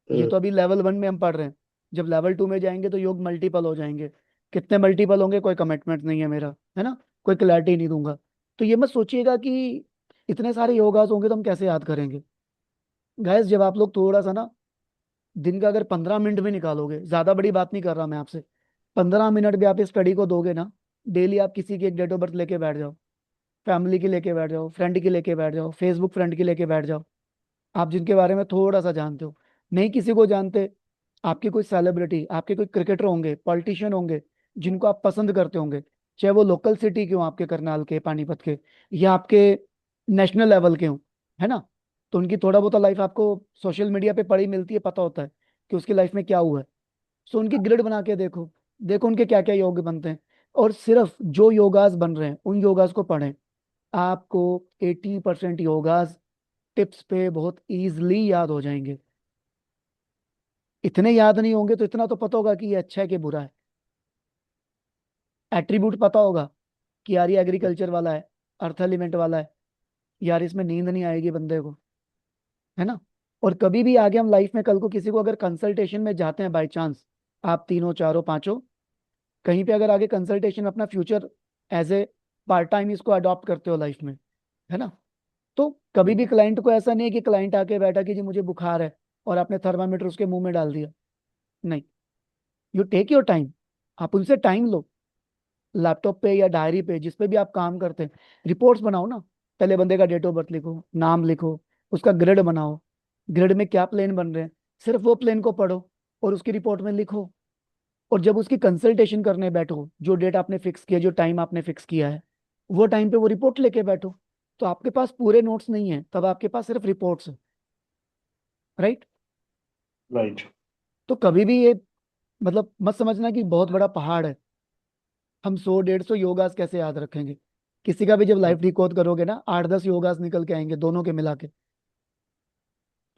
ये हम्म, तो अभी लेवल 1 में हम पढ़ रहे हैं। जब लेवल 2 में जाएंगे तो योग मल्टीपल हो जाएंगे। कितने मल्टीपल होंगे कोई कमिटमेंट नहीं है मेरा, है ना, कोई क्लैरिटी नहीं दूंगा। तो ये मत सोचिएगा कि इतने सारे योगास होंगे तो हम कैसे याद करेंगे। गाइस जब आप लोग थोड़ा सा ना दिन का अगर 15 मिनट भी निकालोगे, ज्यादा बड़ी बात नहीं कर रहा मैं आपसे, 15 मिनट भी आप इस स्टडी को दोगे ना, डेली आप किसी की एक डेट ऑफ बर्थ लेके बैठ जाओ, फैमिली की लेके बैठ जाओ, फ्रेंड की लेके बैठ जाओ, फेसबुक फ्रेंड की लेके बैठ जाओ, आप जिनके बारे में थोड़ा सा जानते हो, नहीं किसी को जानते, आपकी कोई सेलिब्रिटी, आपके कोई क्रिकेटर होंगे, पॉलिटिशियन होंगे जिनको आप पसंद करते होंगे, चाहे वो लोकल सिटी के हों, आपके करनाल के, पानीपत के, या आपके नेशनल लेवल के हों, है ना, तो उनकी थोड़ा बहुत लाइफ आपको सोशल मीडिया पे पड़ी मिलती है, पता होता है कि उसकी लाइफ में क्या हुआ है। सो उनकी ग्रिड बना के देखो, देखो उनके क्या क्या योग बनते हैं, और सिर्फ जो योगास बन रहे हैं उन योगास को पढ़ें। आपको 80% योगास टिप्स पे बहुत इजीली याद हो जाएंगे। इतने याद नहीं होंगे तो इतना तो पता होगा कि ये अच्छा है कि बुरा है। एट्रीब्यूट पता होगा कि यार ये एग्रीकल्चर वाला है, अर्थ एलिमेंट वाला है, यार इसमें नींद नहीं आएगी बंदे को, है ना। और कभी भी आगे हम लाइफ में कल को किसी को अगर कंसल्टेशन में जाते हैं बाय चांस, आप तीनों चारों पांचों कहीं पे अगर आगे कंसल्टेशन अपना future as a part time इसको अडॉप्ट करते हो लाइफ में, है ना, तो कभी भी क्लाइंट को ऐसा नहीं है कि क्लाइंट आके बैठा कि जी मुझे बुखार है और आपने थर्मामीटर उसके मुंह में डाल दिया। नहीं, यू टेक योर टाइम। आप उनसे टाइम लो, लैपटॉप पे या डायरी पे जिस पे भी आप काम करते हैं, रिपोर्ट्स बनाओ ना। पहले बंदे का डेट ऑफ बर्थ लिखो, नाम लिखो, उसका ग्रिड बनाओ, ग्रिड में क्या प्लेन बन रहे हैं, सिर्फ वो प्लेन को पढ़ो और उसकी रिपोर्ट में लिखो। और जब उसकी कंसल्टेशन करने बैठो, जो डेट आपने फिक्स किया, जो टाइम आपने फिक्स किया है, वो टाइम पे वो रिपोर्ट लेके बैठो। तो आपके पास पूरे नोट्स नहीं है, तब आपके पास सिर्फ रिपोर्ट्स है। राइट। राइट। तो कभी भी ये मतलब मत समझना कि बहुत बड़ा पहाड़ है, हम 100 150 योगास कैसे याद रखेंगे। किसी का भी जब लाइफ रिकॉर्ड करोगे ना, 8 10 योगास निकल के आएंगे दोनों के मिला के।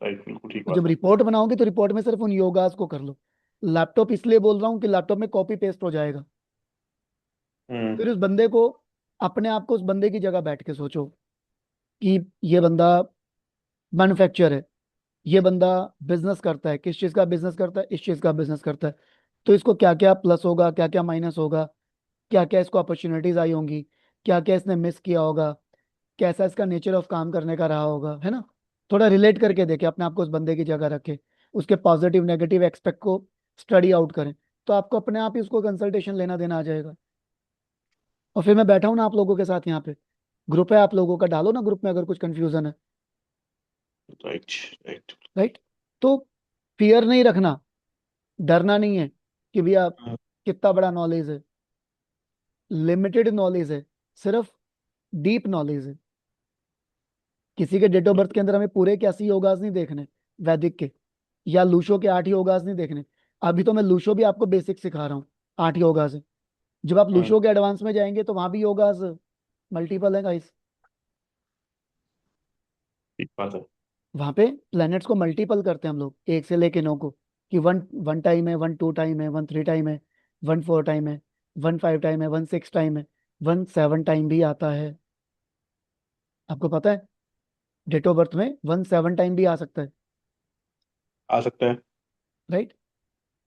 राइट, बिल्कुल ठीक तो बात जब है। रिपोर्ट बनाओगे तो रिपोर्ट में सिर्फ उन योगास को कर लो। लैपटॉप इसलिए बोल रहा हूँ कि लैपटॉप में कॉपी पेस्ट हो जाएगा। हम्म। फिर उस बंदे को, अपने आप को उस बंदे की जगह बैठ के सोचो कि ये बंदा मैन्युफैक्चर है, ये बंदा बिजनेस करता है, किस चीज का बिजनेस करता है, इस चीज का बिजनेस करता है। तो इसको क्या क्या प्लस होगा, क्या क्या माइनस होगा, क्या क्या इसको अपॉर्चुनिटीज आई होंगी, क्या क्या इसने मिस किया होगा, कैसा इसका नेचर ऑफ काम करने का रहा होगा, है ना। थोड़ा रिलेट करके देखे, अपने आप को उस बंदे की जगह रखे, उसके पॉजिटिव नेगेटिव एक्सपेक्ट को स्टडी आउट करें, तो आपको अपने आप ही उसको कंसल्टेशन लेना देना आ जाएगा। और फिर मैं बैठा हूँ ना आप लोगों के साथ यहाँ पे, ग्रुप है आप लोगों का, डालो ना ग्रुप में अगर कुछ कंफ्यूजन है। राइट। राइट। राइट। तो फियर नहीं रखना, डरना नहीं है कि भैया कितना बड़ा नॉलेज है। लिमिटेड नॉलेज है, सिर्फ डीप नॉलेज है। किसी के डेट ऑफ बर्थ के अंदर हमें पूरे के 80 योगास नहीं देखने वैदिक के, या लूशो के 8 योगास नहीं देखने। अभी तो मैं लूशो भी आपको बेसिक सिखा रहा हूँ, 8 योगास है। जब आप लूशो के एडवांस में जाएंगे तो वहां भी योगास मल्टीपल है गाइस। ठीक बात है। वहां पे प्लैनेट्स को मल्टीपल करते हैं हम लोग, 1 से लेके 9 को, कि वन 1 टाइम है, 1 2 टाइम है, 1 3 टाइम है, 1 4 टाइम है, 1 5 टाइम है, 1 6 टाइम है, 1 7 टाइम भी आता है। आपको पता है डेट ऑफ बर्थ में 1 7 टाइम भी आ सकता है। आ सकता है। राइट।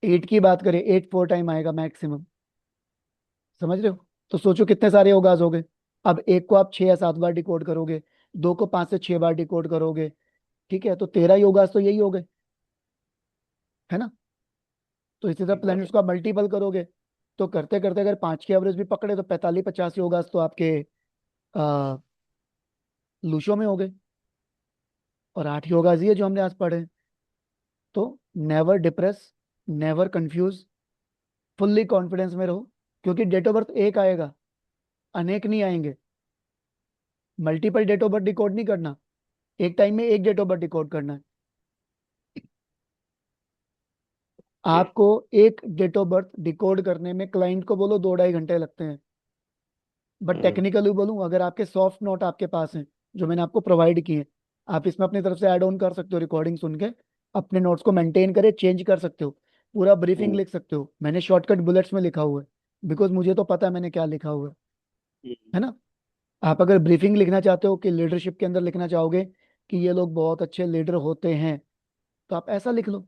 8 की बात करें, 8 4 टाइम आएगा मैक्सिमम। समझ रहे हो। तो सोचो कितने सारे योगाज हो गए। अब एक को आप 6 या 7 बार डिकोड करोगे, दो को 5 से 6 बार डिकोड करोगे, ठीक है, तो 13 योगाज तो यही हो गए, है ना। तो इसी तरह ठीक बात प्लैनेट्स को आप मल्टीपल करोगे, तो करते करते अगर 5 की एवरेज भी पकड़े तो 45 50 योगास तो आपके आ, लूशो में हो गए। और 8 योगास ही है जो हमने आज पढ़े हैं। तो never depress, never confuse, fully confidence में रहो, क्योंकि डेट ऑफ बर्थ एक आएगा, अनेक नहीं आएंगे। Multiple date of birth decode नहीं करना, एक टाइम में एक डेट ऑफ बर्थ डिकोड करना है। है। आपको एक डेट ऑफ बर्थ डिकोड करने में क्लाइंट को बोलो 2 2.5 घंटे लगते हैं। But hmm. टेक्निकली बोलूं, अगर आपके सॉफ्ट नोट आपके पास हैं जो मैंने आपको प्रोवाइड किए, आप इसमें अपनी तरफ से ऐड ऑन कर सकते हो, रिकॉर्डिंग सुन के अपने नोट्स को मेंटेन करे, चेंज कर सकते हो, पूरा ब्रीफिंग हम्म। लिख सकते हो। मैंने शॉर्टकट बुलेट्स में लिखा हुआ है, बिकॉज मुझे तो पता है मैंने क्या लिखा हुआ है ना। आप अगर ब्रीफिंग लिखना चाहते हो कि लीडरशिप के अंदर लिखना चाहोगे कि ये लोग बहुत अच्छे लीडर होते हैं, तो आप ऐसा लिख लो।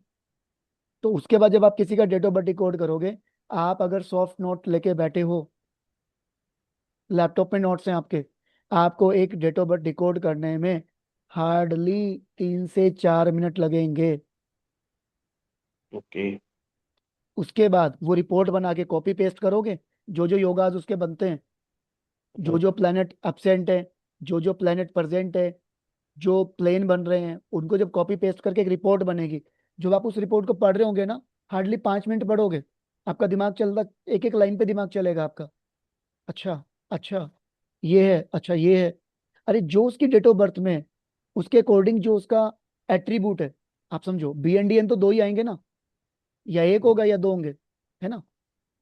तो उसके बाद जब आप किसी का डेट ऑफ बर्थ डिकोड करोगे, आप अगर सॉफ्ट नोट लेके बैठे हो, लैपटॉप में नोट्स हैं आपके, आपको एक डेट ऑफ बर्थ डिकोड करने में हार्डली 3 से 4 मिनट लगेंगे। ओके। उसके बाद वो रिपोर्ट बना के कॉपी पेस्ट करोगे, जो जो योगाज उसके बनते हैं, जो प्लेनेट एब्सेंट है, जो प्लेनेट प्रेजेंट है, जो प्लेन बन रहे हैं, उनको जब कॉपी पेस्ट करके एक रिपोर्ट बनेगी, जब आप उस रिपोर्ट को पढ़ रहे होंगे ना, हार्डली 5 मिनट पढ़ोगे, आपका दिमाग चलता, एक एक लाइन पे दिमाग चलेगा आपका। अच्छा, अच्छा, ये है, अच्छा ये है। अरे जो उसकी डेट ऑफ बर्थ में है, उसके अकॉर्डिंग जो उसका एट्रीब्यूट है, आप समझो बी एंड डी एन तो दो ही आएंगे ना, या एक होगा या दो होंगे, है ना।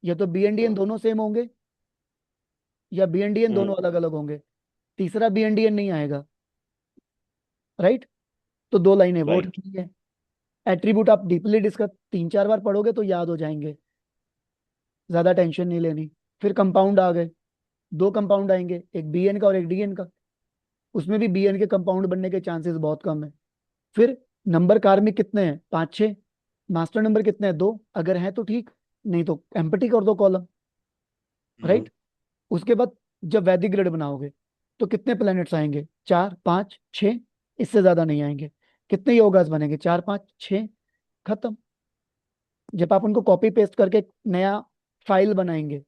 या तो बी एंड डी एन दोनों सेम होंगे, या बी एंड डी एन दोनों अलग अलग होंगे, तीसरा बी एंड डी एन नहीं आएगा। राइट। तो दो लाइनें वो राइट। ठीक है। एट्रीब्यूट आप डीपली डिस्कस 3 4 बार पढ़ोगे तो याद हो जाएंगे, ज्यादा टेंशन नहीं लेनी। फिर कंपाउंड आ गए, दो कंपाउंड आएंगे, एक बी एन का और एक डी एन का। उसमें भी बी एन के कंपाउंड बनने के चांसेस बहुत कम है। फिर नंबर कार्मिक कितने हैं, 5 6। मास्टर नंबर कितने हैं, 2, अगर है तो ठीक, नहीं तो एम्पटी कर दो कॉलम। राइट। उसके बाद जब वैदिक ग्रिड बनाओगे तो कितने प्लैनेट्स आएंगे, 4 5 6, इससे ज्यादा नहीं आएंगे। कितने योगास बनेंगे, 4 5 6, खत्म। जब आप उनको कॉपी पेस्ट करके एक नया फाइल बनाएंगे,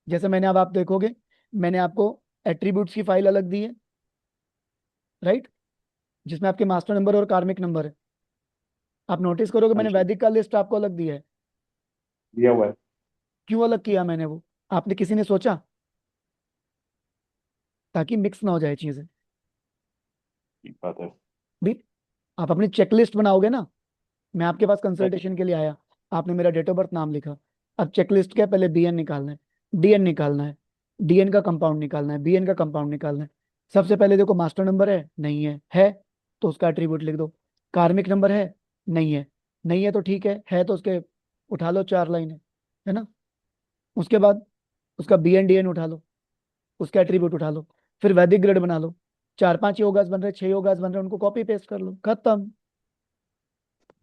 जैसे मैंने, अब आप देखोगे मैंने आपको एट्रीब्यूट्स की फाइल अलग दी है, राइट, जिसमें आपके मास्टर नंबर और कार्मिक नंबर है। आप नोटिस करोगे हाँ मैंने जी, वैदिक का लिस्ट आपको अलग दिया है। दिया हुआ है। क्यों अलग किया मैंने वो, आपने किसी ने सोचा? ताकि मिक्स ना हो जाए चीजें। ठीक बात है। भी आप अपनी चेकलिस्ट बनाओगे ना, मैं आपके पास कंसल्टेशन के लिए आया, आपने मेरा डेट ऑफ बर्थ नाम लिखा। अब चेकलिस्ट क्या है, पहले बीएन निकालना है, डीएन निकालना है, डीएन का कंपाउंड निकालना है, बीएन का कंपाउंड निकालना है। सबसे पहले देखो मास्टर नंबर नहीं है तो उसका एट्रीब्यूट लिख दो। कार्मिक नंबर नहीं है, नहीं है तो ठीक है तो उसके उठा लो 4 लाइन है ना। उसके बाद उसका बीएन डीएन उठा लो, उसका एट्रीब्यूट उठा लो, फिर वैदिक ग्रेड बना लो। 4-5 योगास बन रहे, 6 योगास बन रहे, उनको कॉपी पेस्ट कर लो, खत्म।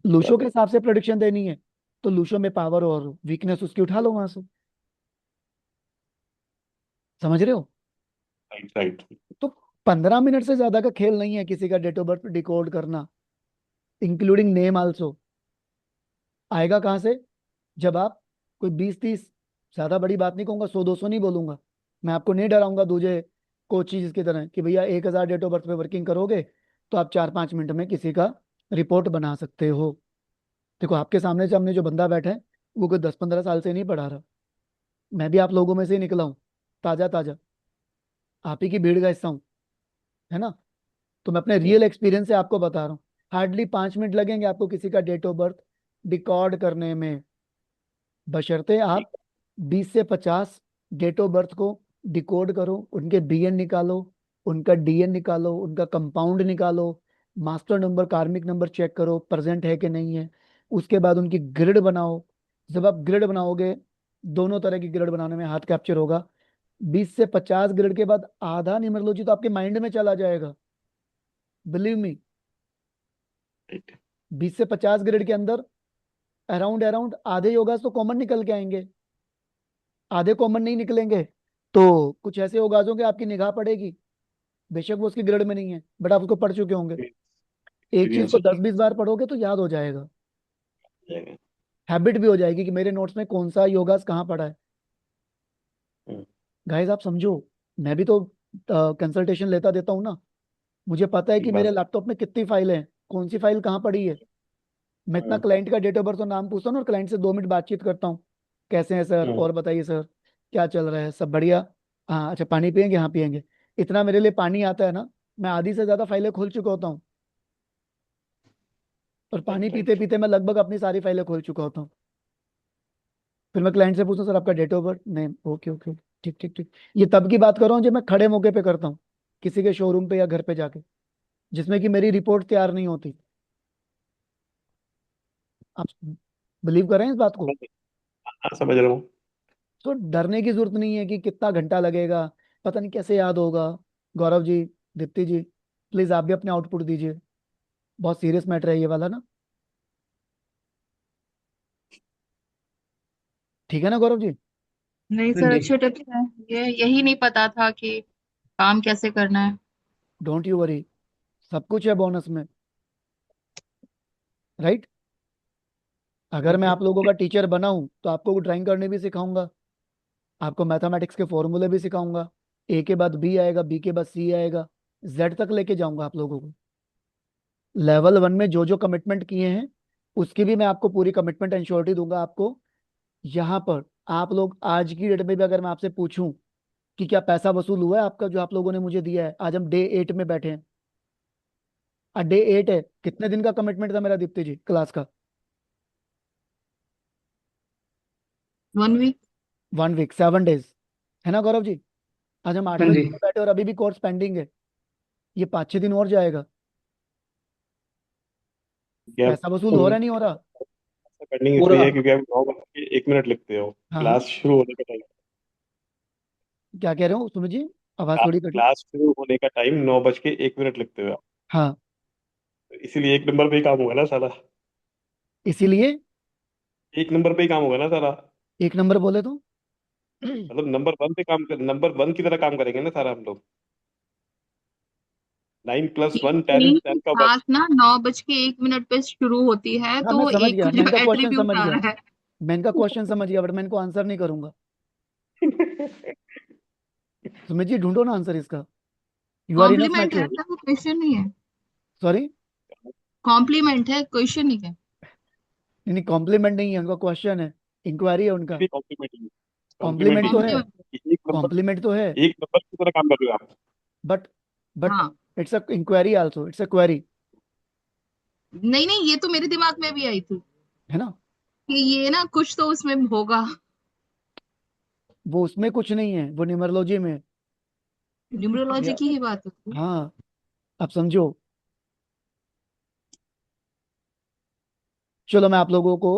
लूशो के हिसाब से प्रोडिक्शन देनी है तो लूशो में पावर और वीकनेस उसकी उठा लो वहां से। समझ रहे हो? Right right. तो 15 मिनट से ज्यादा का खेल नहीं है किसी का डेट ऑफ बर्थ डिकोड करना, इंक्लूडिंग नेम आल्सो। आएगा कहाँ से? जब आप कोई 20-30, ज्यादा बड़ी बात नहीं कहूंगा, 100-200 नहीं बोलूंगा, मैं आपको नहीं डराऊंगा दूजे कोचीज की तरह कि भैया 1000 डेट ऑफ बर्थ पे वर्किंग करोगे तो आप 4-5 मिनट में किसी का रिपोर्ट बना सकते हो। देखो आपके सामने जो बंदा बैठा है वो कोई 10-15 साल से नहीं पढ़ा रहा, मैं भी आप लोगों में से ही निकला हूँ, ताजा ताजा, आप ही की भीड़ का हिस्सा हूँ, है ना। तो मैं अपने रियल एक्सपीरियंस से आपको बता रहा हूँ, हार्डली 5 मिनट लगेंगे आपको किसी का डेट ऑफ बर्थ रिकॉर्ड करने में, बशर्ते ठीक। आप 20 से 50 डेट ऑफ बर्थ को डिकोड करो, उनके बीएन निकालो, उनका डीएन निकालो, उनका कंपाउंड निकालो, मास्टर नंबर कार्मिक नंबर चेक करो प्रेजेंट है कि नहीं है। उसके बाद उनकी ग्रिड बनाओ। जब आप ग्रिड बनाओगे, दोनों तरह की ग्रिड बनाने में हाथ कैप्चर होगा। 20 से 50 ग्रिड के बाद आधा न्यूमरोलॉजी तो आपके माइंड में चला जाएगा, बिलीव मी। राइट। 20 से 50 ग्रिड के अंदर अराउंड अराउंड आधे योगास तो कॉमन निकल के आएंगे, आधे कॉमन नहीं निकलेंगे तो कुछ ऐसे योगास होंगे आपकी निगाह पड़ेगी, बेशक वो उसकी ग्रिड में नहीं है बट आप उसको पढ़ चुके होंगे। एक चीज एक्सपीरियंस को हो 10-20 बार पढ़ोगे तो याद हो जाएगा, जाएगा। हैबिट भी हो जाएगी कि मेरे नोट्स में कौन सा योगास कहाँ पढ़ा है। हम्म, गाइस आप समझो, मैं भी तो कंसल्टेशन लेता देता हूँ ना, मुझे पता है ठीक कि बात मेरे लैपटॉप में कितनी फाइलें हैं, कौन सी फाइल कहाँ पड़ी है। मैं है। इतना क्लाइंट का डेट ऑफ बर्थ और नाम पूछता हूँ ना, और क्लाइंट से 2 मिनट बातचीत करता हूँ, कैसे हैं सर, हम्म, और बताइए सर क्या चल रहा है, सब बढ़िया। हाँ अच्छा, पानी पियेंगे, हाँ पियेंगे। इतना मेरे लिए पानी आता है ना, मैं आधी से ज्यादा फाइलें खोल चुका होता हूँ, और पानी राइट पीते राइट। पीते मैं लगभग अपनी सारी फाइलें खोल चुका होता हूँ। फिर मैं क्लाइंट से पूछता हूँ सर आपका date of birth, name, okay okay, ठीक ठीक ठीक। ये तब की बात कर रहा हूँ जब मैं खड़े मौके पे करता हूँ, किसी के शोरूम पे या घर पे जाके, जिसमें कि मेरी रिपोर्ट तैयार नहीं होती। आप बिलीव कर रहे हैं इस बात को? हाँ समझ रहा हूँ। तो डरने की जरूरत नहीं है कि कितना घंटा लगेगा, पता नहीं कैसे याद होगा। गौरव जी, दीप्ति जी, प्लीज आप भी अपने आउटपुट दीजिए, बहुत सीरियस मैटर है ये वाला ना। ठीक है ना गौरव जी? नहीं हाँ सर, जी। अच्छे टिप्स हैं। ये यही नहीं पता था कि काम कैसे करना है। डोंट यू वरी, सब कुछ है बोनस में, राइट। अगर मैं ओके। आप लोगों का टीचर बना हूं तो आपको ड्राइंग करने भी सिखाऊंगा, आपको मैथमेटिक्स के फॉर्मूले भी सिखाऊंगा, ए के बाद बी आएगा, बी के बाद सी आएगा, जेड तक लेके जाऊंगा आप लोगों को। लेवल 1 में जो जो कमिटमेंट किए हैं उसकी भी मैं आपको पूरी कमिटमेंट एंड श्योरिटी दूंगा आपको। यहाँ पर आप लोग आज की डेट में भी अगर मैं आपसे पूछूं कि क्या पैसा वसूल हुआ है आपका जो आप लोगों ने मुझे दिया है, आज हम डे 8 में बैठे हैं, डे 8 है, कितने दिन का कमिटमेंट था मेरा दीप्ति जी क्लास का? 1 वीक। 1 वीक, 7 डेज, है ना गौरव जी। आज हम हाँ 8वें दिन जी। में बैठे और अभी भी कोर्स पेंडिंग है, ये 5-6 दिन और जाएगा। क्या पैसा वसूल हो तुम रहा है नहीं हो रहा? पेंडिंग पूरा। इसलिए है क्योंकि आप 9 बज के 1 मिनट लिखते हो। हाँ हाँ, क्लास शुरू होने का टाइम, क्या कह रहे हो सुमित जी, आवाज थोड़ी कटी। क्लास शुरू होने का टाइम 9 बज के 1 मिनट लिखते हो आप। हाँ, तो इसीलिए 1 नंबर पे ही काम होगा ना सारा। इसीलिए 1 नंबर पे ही काम होगा ना सारा। 1 नंबर बोले तो मतलब नंबर 1 की तरह काम करेंगे ना सारा हम लोग। 9+1 10, नहीं, 10 का 1। क्लास ना 9 बज के 1 मिनट पे शुरू होती है, हाँ तो मैं वो समझ एक गया, का मैं जो इनका क्वेश्चन एट्रीब्यूट समझ आ गया, रहा है। मैं इनका क्वेश्चन समझ गया बट मैं इनको आंसर नहीं करूंगा। सुमित जी ढूंढो ना आंसर इसका, यू आर इनफ कॉम्प्लीमेंट है मैच्योर। ना, वो क्वेश्चन नहीं है। सॉरी, कॉम्प्लीमेंट है, क्वेश्चन नहीं है। नहीं कॉम्प्लीमेंट नहीं है, उनका क्वेश्चन है, इंक्वायरी है उनका। नहीं कॉम्प्लीमेंट, कॉम्प्लीमेंट कॉम्प्लीमेंट ही तो है। है, कॉम्प्लीमेंट। एक नंबर, कॉम्प्लीमेंट तो है, एक नंबर की तरह काम कर रहे हो आप। बट बट हाँ, it's a inquiry also, it's a query, नहीं नहीं, ये तो मेरे दिमाग में भी आई थी है ना। कि ये ना कुछ तो उसमें होगा। वो उसमें कुछ नहीं है, वो न्यूमरोलॉजी में है। न्यूमरोलॉजी या की ही बात होती है। हाँ, आप समझो। चलो मैं आप लोगों को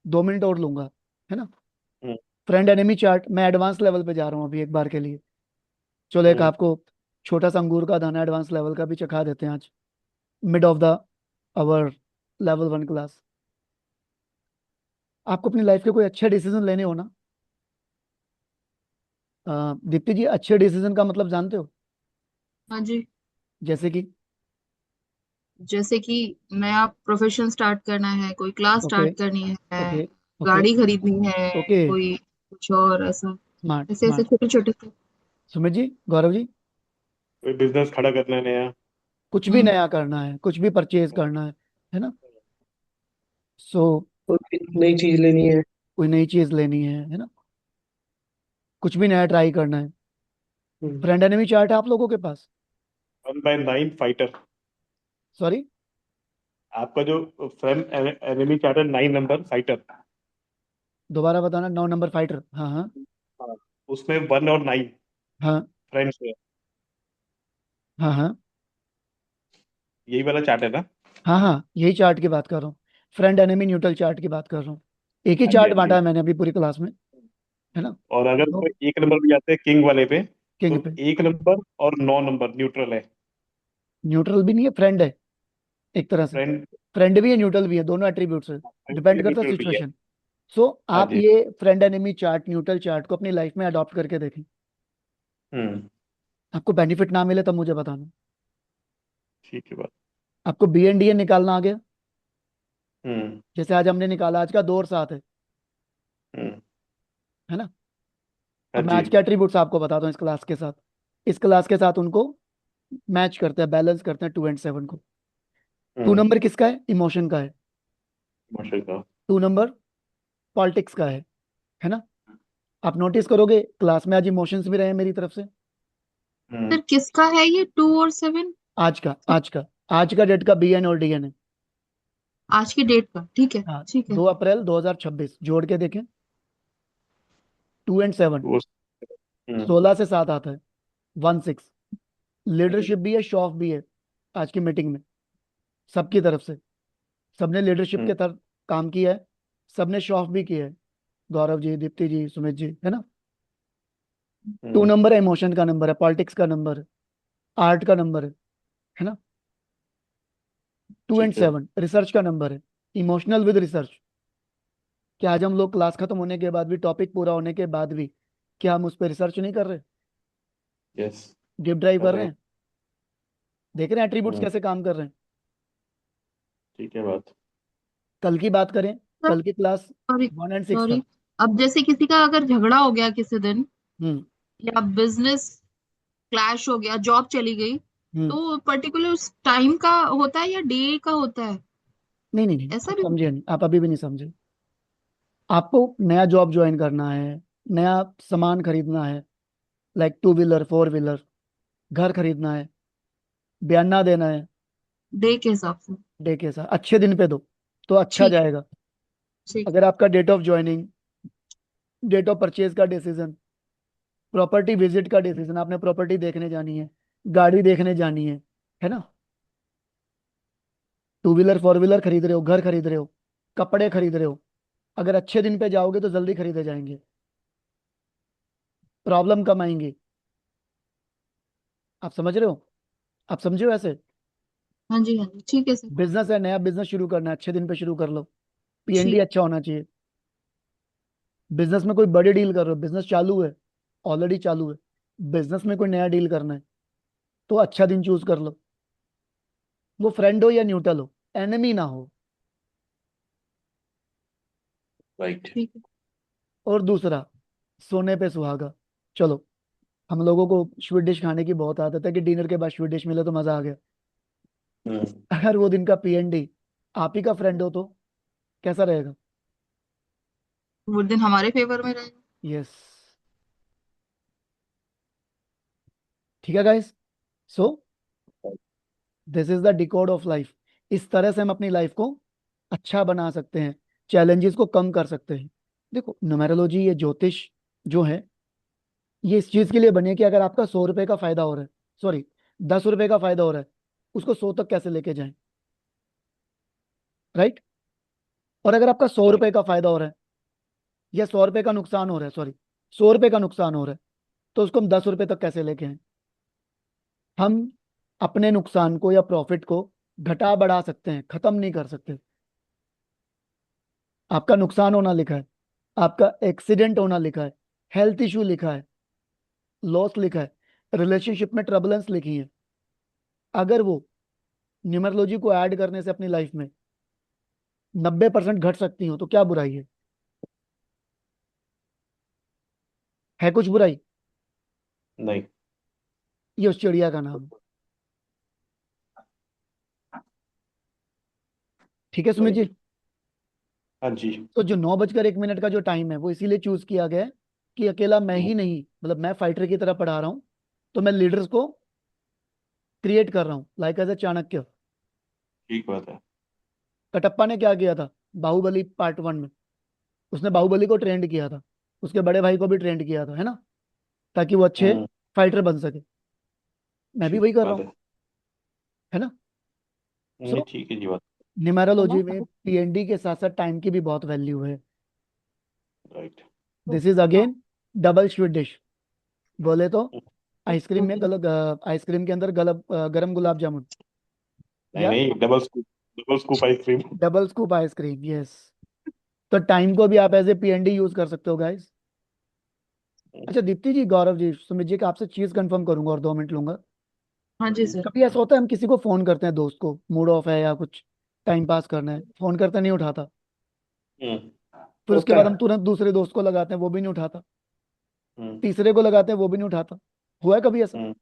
2 मिनट और लूंगा, है ना। हम्म, फ्रेंड एनिमी चार्ट मैं एडवांस लेवल पे जा रहा हूँ अभी एक बार के लिए। चलो एक हम्म, आपको छोटा सा अंगूर का दाना एडवांस लेवल का भी चखा देते हैं आज, mid of the hour level 1 class. आपको अपनी लाइफ के कोई अच्छे डिसीजन लेने हो ना, दीप्ति जी, अच्छे डिसीजन का मतलब जानते हो? हाँ जी। जैसे कि जैसे कि नया प्रोफेशन स्टार्ट करना है, कोई क्लास ओके स्टार्ट करनी है, ओके ओके गाड़ी खरीदनी है, ओके, कोई कुछ और ऐसा। स्मार्ट ऐसे ऐसे स्मार्ट। छोटे छोटे। सुमित जी, गौरव जी, कोई बिजनेस खड़ा करना है नया। कुछ भी हम्म। नया करना है, कुछ भी परचेज करना है ना। सो कोई नई चीज लेनी है। कोई नई चीज लेनी है ना, कुछ भी नया ट्राई करना है। हम्म, फ्रेंड एनिमी चार्ट है आप लोगों के पास? 1/9 फाइटर। सॉरी, आपका जो friend enemy charter 9 number fighter. दोबारा बताना। 9 नंबर फाइटर, हाँ हाँ हाँ, उसमें 1 और 9 हाँ फ्रेंड्स है। हाँ हाँ यही वाला चार्ट है ना? हाँ हाँ, यही चार्ट की बात कर रहा हूँ, फ्रेंड एनिमी न्यूट्रल चार्ट की बात कर रहा हूँ। एक ही हाँ जी, चार्ट हाँ बांटा जी। है मैंने अभी पूरी क्लास में, है ना। और अगर तो उसमें 1 नंबर भी जाते हैं किंग वाले पे, किंग तो पे 1 नंबर और 9 नंबर न्यूट्रल है। न्यूट्रल भी नहीं है, फ्रेंड है एक तरह से। फ्रेंड, फ्रेंड भी है, न्यूट्रल भी है, दोनों एट्रीब्यूट्स है, फ्रेंड भी डिपेंड है, करता है न्यूट्रल भी है। सिचुएशन। सो हाँ आप जी। ये friend enemy chart, neutral chart को अपनी लाइफ में अडॉप्ट करके देखें। हम्म, आपको बेनिफिट ना मिले तब मुझे बताना। ठीक है बात। आपको बी एन डी एन निकालना आ गया? हम्म, जैसे आज हमने निकाला, आज का 2 और 7 है ना। हाँ अब मैं जी। आज के एट्रीब्यूट्स आपको बताता हूँ इस क्लास के साथ, इस क्लास के साथ उनको मैच करते हैं, बैलेंस करते हैं 2 और 7 को। 2 नंबर किसका है? इमोशन का है। माशाल्लाह। 2 नंबर पॉलिटिक्स का है ना। आप नोटिस करोगे क्लास में आज इमोशंस भी रहे हैं मेरी तरफ से। सर किसका है ये 2 और 7? आज का डेट का बी एन और डी एन है। आज की डेट का, ठीक है हाँ, ठीक है। 2 अप्रैल 2026 जोड़ के देखें, 2 और 7, वो, हम्म, 16 से 7 आता है, 1 6। लीडरशिप भी है, शो ऑफ भी है आज की मीटिंग में, सबकी तरफ से। सबने लीडरशिप हम्म, के तरफ काम किया है, सबने शो ऑफ भी किया है, गौरव जी, दीप्ति जी, सुमित जी, है ना। 2 नंबर है, इमोशन का नंबर है, पॉलिटिक्स का नंबर है, आर्ट का नंबर है ना। टू एंड ठीक है। सेवन रिसर्च का नंबर है, इमोशनल विद रिसर्च। क्या आज हम लोग क्लास खत्म होने के बाद भी, टॉपिक पूरा होने के बाद भी, क्या हम उस पर रिसर्च नहीं कर रहे? यस, डीप ड्राइव कर कर रहे रहे हैं। हैं, देख रहे हैं एट्रीब्यूट्स हम्म, कैसे काम कर रहे हैं। ठीक है बात। कल की बात करें, कल की क्लास सॉरी 1 और 6 था। सॉरी। अब जैसे किसी का अगर झगड़ा हो गया किसी दिन, हम्म या बिजनेस क्लैश हो गया, जॉब चली गई, हम्म तो पर्टिकुलर उस टाइम का होता है या डे का होता है? नहीं नहीं नहीं, ऐसा आप भी होता समझे नहीं, आप अभी भी नहीं समझे। आपको नया जॉब ज्वाइन करना है, नया सामान खरीदना है, लाइक 2 व्हीलर 4 व्हीलर, घर खरीदना है, बयाना देना है, है डे के हिसाब से? डे के साथ अच्छे दिन पे दो तो अच्छा ठीक है जाएगा। ठीक है। अगर आपका date of joining, date of purchase का डिसीजन, प्रॉपर्टी विजिट का डिसीजन, आपने प्रॉपर्टी देखने जानी है, गाड़ी देखने जानी है ना। 2 व्हीलर 4 व्हीलर खरीद रहे हो, घर खरीद रहे हो, कपड़े खरीद रहे हो, अगर अच्छे दिन पे जाओगे तो जल्दी खरीदे जाएंगे, प्रॉब्लम कम आएंगी। आप समझ रहे हो? आप समझे हो ऐसे? हाँ जी ठीक है सर। बिजनेस है, नया बिजनेस शुरू करना है, अच्छे दिन पे शुरू कर लो, पीएनडी ठीक। अच्छा होना चाहिए। बिजनेस में कोई बड़ी डील कर रहे हो, बिजनेस चालू है, ऑलरेडी चालू है, बिजनेस में कोई नया डील करना है, तो अच्छा दिन चूज कर लो। वो फ्रेंड हो या न्यूट्रल हो, एनिमी ना हो। राइट। ठीक है। और दूसरा, सोने पे सुहागा। चलो हम लोगों को स्वीट डिश खाने की बहुत आदत है कि डिनर के बाद स्वीट डिश मिले तो मजा आ गया। अगर वो दिन का पीएनडी आप ही का फ्रेंड हो तो कैसा रहेगा? वो दिन हमारे फेवर में रहेगा। यस। ठीक है guys. So this is the decode of life. इस तरह से हम अपनी लाइफ को अच्छा बना सकते हैं, चैलेंजेस को कम कर सकते हैं। देखो न्यूमेरोलॉजी, ये ज्योतिष जो है, ये इस चीज के लिए बनी है कि अगर आपका 100 रुपए का फायदा हो रहा है, सॉरी 10 रुपए का फायदा हो रहा है, उसको 100 तक कैसे लेके जाएं, राइट? और अगर आपका 100 रुपए का फायदा हो रहा है या 100 रुपए का नुकसान हो रहा है, सॉरी 100 रुपए का नुकसान हो रहा है, तो उसको हम 10 रुपए तक कैसे लेके आए? हम अपने नुकसान को या प्रॉफिट को घटा बढ़ा सकते हैं, खत्म नहीं कर सकते। आपका नुकसान होना लिखा है, आपका एक्सीडेंट होना लिखा है, हेल्थ इशू लिखा है, लॉस लिखा है, रिलेशनशिप में ट्रबलेंस लिखी है। अगर वो न्यूमरोलॉजी को ऐड करने से अपनी लाइफ में 90% घट सकती हो तो क्या बुराई है कुछ बुराई? नहीं। ये उस चिड़िया का नाम है। ठीक है सुमित जी। हाँ जी। तो जो 9:01 का जो टाइम है वो इसीलिए चूज किया गया है कि अकेला मैं ही नहीं, मतलब मैं फाइटर की तरह पढ़ा रहा हूँ, तो मैं लीडर्स को क्रिएट कर रहा हूँ, लाइक एज ए चाणक्य। ठीक बात है। कटप्पा ने क्या किया था बाहुबली पार्ट 1 में? उसने बाहुबली को ट्रेंड किया था, उसके बड़े भाई को भी ट्रेंड किया था, है ना, ताकि वो अच्छे हम्म। फाइटर बन सके। मैं भी ठीक वही कर रहा बात हूँ, है। है ना? नहीं सो ठीक है जी बात। न्यूमेरोलॉजी में पीएनडी के साथ साथ टाइम की भी बहुत वैल्यू है। Right. This is again double sweet dish. बोले तो आइसक्रीम में आइसक्रीम के अंदर गरम गुलाब जामुन, नहीं या नहीं, double scoop ice cream. Double scoop ice cream. Yes. तो टाइम को भी आप एज ए पीएनडी यूज कर सकते हो गाइस। अच्छा दीप्ति जी, गौरव जी, सुमित जी का आपसे चीज कंफर्म करूंगा और 2 मिनट लूंगा। हाँ जी सर। कभी ऐसा होता है हम किसी को फोन करते हैं, दोस्त को मूड ऑफ है या कुछ टाइम पास करना है, फोन करते नहीं उठाता, फिर उसके होता बाद हम है। तुरंत दूसरे दोस्त को लगाते हैं, वो भी नहीं उठाता, हम्म। तीसरे को लगाते हैं, वो भी नहीं उठाता। हुआ है कभी ऐसा? हम्म।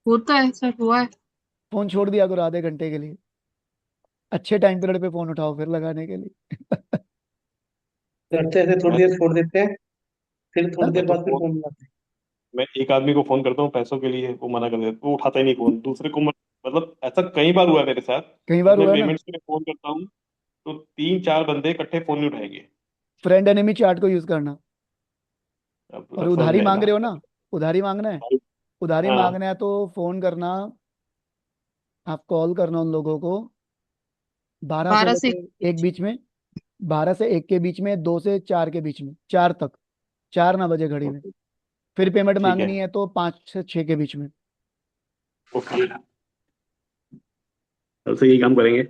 होता है सर, हुआ है। फोन छोड़ दिया करो आधे घंटे के लिए, अच्छे टाइम पीरियड पे फोन उठाओ फिर लगाने के लिए। करते ऐसे थोड़ी मैं देर छोड़ देते हैं, फिर थोड़ी हाँ? देर मैं तो बाद फिर फोन फोन लगाते मैं एक आदमी को फोन करता हूँ पैसों के लिए, वो मना कर देता, वो उठाता ही नहीं फोन। दूसरे को मतलब ऐसा कई बार हुआ है मेरे साथ। कई बार अपने हुआ है ना। पेमेंट्स के लिए फोन करता हूँ तो तीन चार बंदे इकट्ठे फोन नहीं उठाएंगे। फ्रेंड एनिमी चार्ट को यूज करना। और अब समझ उधारी में मांग आएगा। रहे हो ना, उधारी मांगना है, उधारी हाँ। मांगना है तो फोन करना, आप कॉल करना उन लोगों को 12 से 12 से लेके 1 बीच में, 12 से 1 के बीच में, 2 से 4 के बीच में, 4 तक, 4 ना बजे घड़ी में। ओके। फिर पेमेंट ठीक है। मांगनी है तो 5 से 6 के बीच में। ओके। कल से यही काम करेंगे।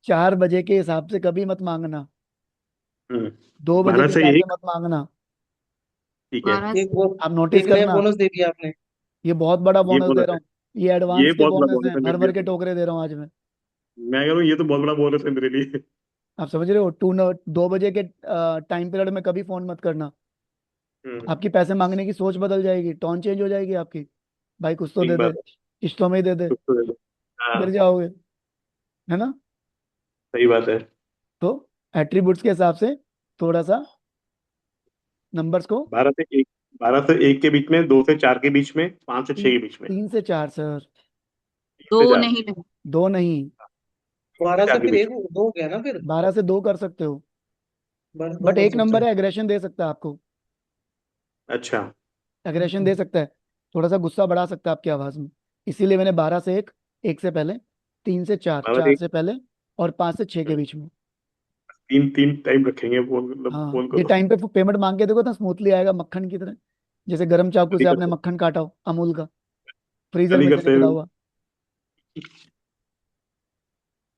4 बजे के हिसाब से कभी मत मांगना, हम्म। 2 बजे 12 के से हिसाब से एक मत मांगना। ठीक है। 12 हैं। से। आप नोटिस एक नया करना, बोनस दे दिया आपने। ये बहुत बड़ा ये बोनस दे बोनस रहा है। हूँ, ये ये एडवांस के बहुत बड़ा बोनस बोनस हैं, है भर मेरे भर लिए के तो। टोकरे दे रहा हूँ आज मैं। मैं कह रहा हूँ ये तो बहुत बड़ा बोनस है मेरे लिए। आप समझ रहे हो? 2 बजे के टाइम पीरियड में कभी फोन मत करना। हम्म। आपकी पैसे मांगने की सोच बदल जाएगी, टोन चेंज हो जाएगी आपकी। भाई कुछ तो ठीक दे दे, बात है। किस्तों में ही दे दे, कुछ तो दे दो। हाँ। गिर जाओगे, है ना? सही बात है। तो एट्रीब्यूट्स के हिसाब से थोड़ा सा नंबर्स को, 12 से 1, 12 से 1 के बीच में, 2 से 4 के बीच में, 5 से 6 के बीच में। 3 से 4 सर, 2 3 से 4। नहीं नहीं। 2 नहीं, 12 से 4 के फिर बीच एक दो हो गया ना फिर। 12 से 2 कर सकते हो, 12 से 2 बट कर एक सकते नंबर हैं। है एग्रेशन दे सकता है आपको, में। अच्छा। एग्रेशन दे सकता है, थोड़ा सा गुस्सा बढ़ा सकता है आपकी आवाज में। इसीलिए मैंने 12 से 1, 1 से पहले, 3 से 4, बारह से 4 एक से पहले, और 5 से 6 के बीच में। तीन तीन टाइम रखेंगे फोन, मतलब हाँ फोन ये करो। टाइम पे पेमेंट मांग के देखो तो स्मूथली आएगा मक्खन की तरह, जैसे गर्म चाकू कल ही से आपने करते मक्खन काटा हो अमूल का, फ्रीजर कल ही में से करते निकला हैं। हुआ।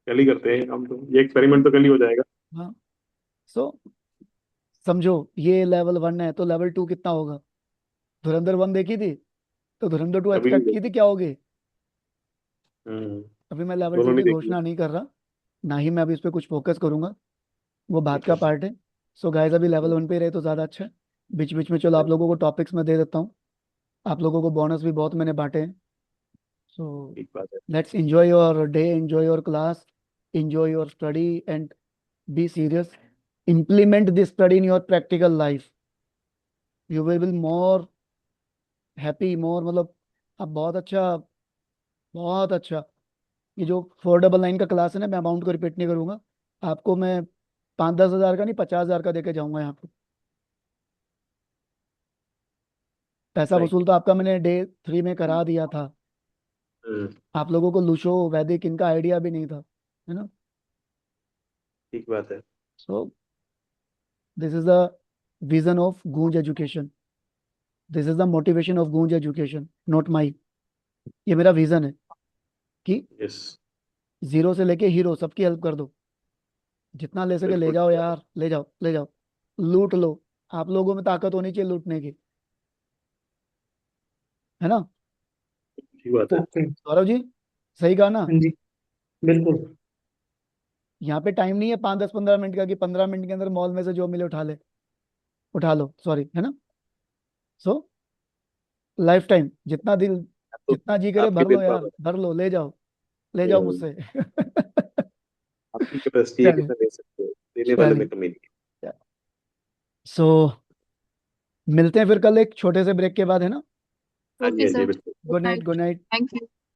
कल ही करते हैं हम तो, ये एक्सपेरिमेंट तो कल ही हो जाएगा। हाँ। सो समझो ये लेवल 1 है तो लेवल 2 कितना होगा? धुरंधर 1 देखी थी, तो धुरंधर 2 कभी नहीं एक्सपेक्ट की देखी। थी क्या होगी? हम्म। अभी मैं लेवल दोनों 2 नहीं की देखी। घोषणा नहीं कर रहा, ना ही मैं अभी इस पर कुछ फोकस करूंगा, वो बात ठीक का है। पार्ट है। सो गाइस अभी लेवल 1 पे ही रहे तो ज्यादा अच्छा है। बीच बीच में चलो आप लोगों को टॉपिक्स में दे देता हूँ, आप लोगों को बोनस भी बहुत मैंने बांटे हैं। सो ठीक बात है। Let's enjoy your day, enjoy your class, enjoy your study, and be serious. Implement this study in your practical life. You will be more happy, more मतलब आप बहुत अच्छा। ये जो 499 का क्लास है ना, मैं अमाउंट को रिपीट नहीं करूंगा। आपको मैं 5-10 हज़ार का नहीं, 50 हज़ार का देके जाऊंगा यहाँ पे। पैसा राइट। वसूल तो आपका मैंने डे 3 में करा दिया था। आप लोगों को लुशो वैदिक इनका आइडिया भी नहीं था, है ना। ठीक बात है। So this is the vision of Goonj education, this is the motivation of Goonj education, not my. ये मेरा विजन है कि यस। जीरो से लेके हीरो सबकी हेल्प कर दो। जितना ले सके ले बिल्कुल जाओ यार, ले जाओ ले जाओ, लूट लो। आप लोगों में ताकत होनी चाहिए लूटने की, है ना। ठीक बात है। ओके। सौरभ जी, सही कहा ना। हाँ जी, बिल्कुल। यहाँ पे टाइम नहीं है 5-10-15 मिनट का कि 15 मिनट के अंदर मॉल में से जो मिले उठा लो, सॉरी, है ना। सो लाइफ टाइम जितना दिल, आप तो जितना जी करे आपकी भर विल लो यार, पावर भर लो, ले जाओ है। मुझसे। आपकी कैपेसिटी है, चलिए कितना दे सकते हो, देने वाले में चलिए। कमी नहीं सो मिलते हैं फिर कल एक छोटे से ब्रेक के बाद, है ना। है। हाँ जी, ओके हाँ जी, सर, बिल्कुल। Good good night, night. Good night. Thank you.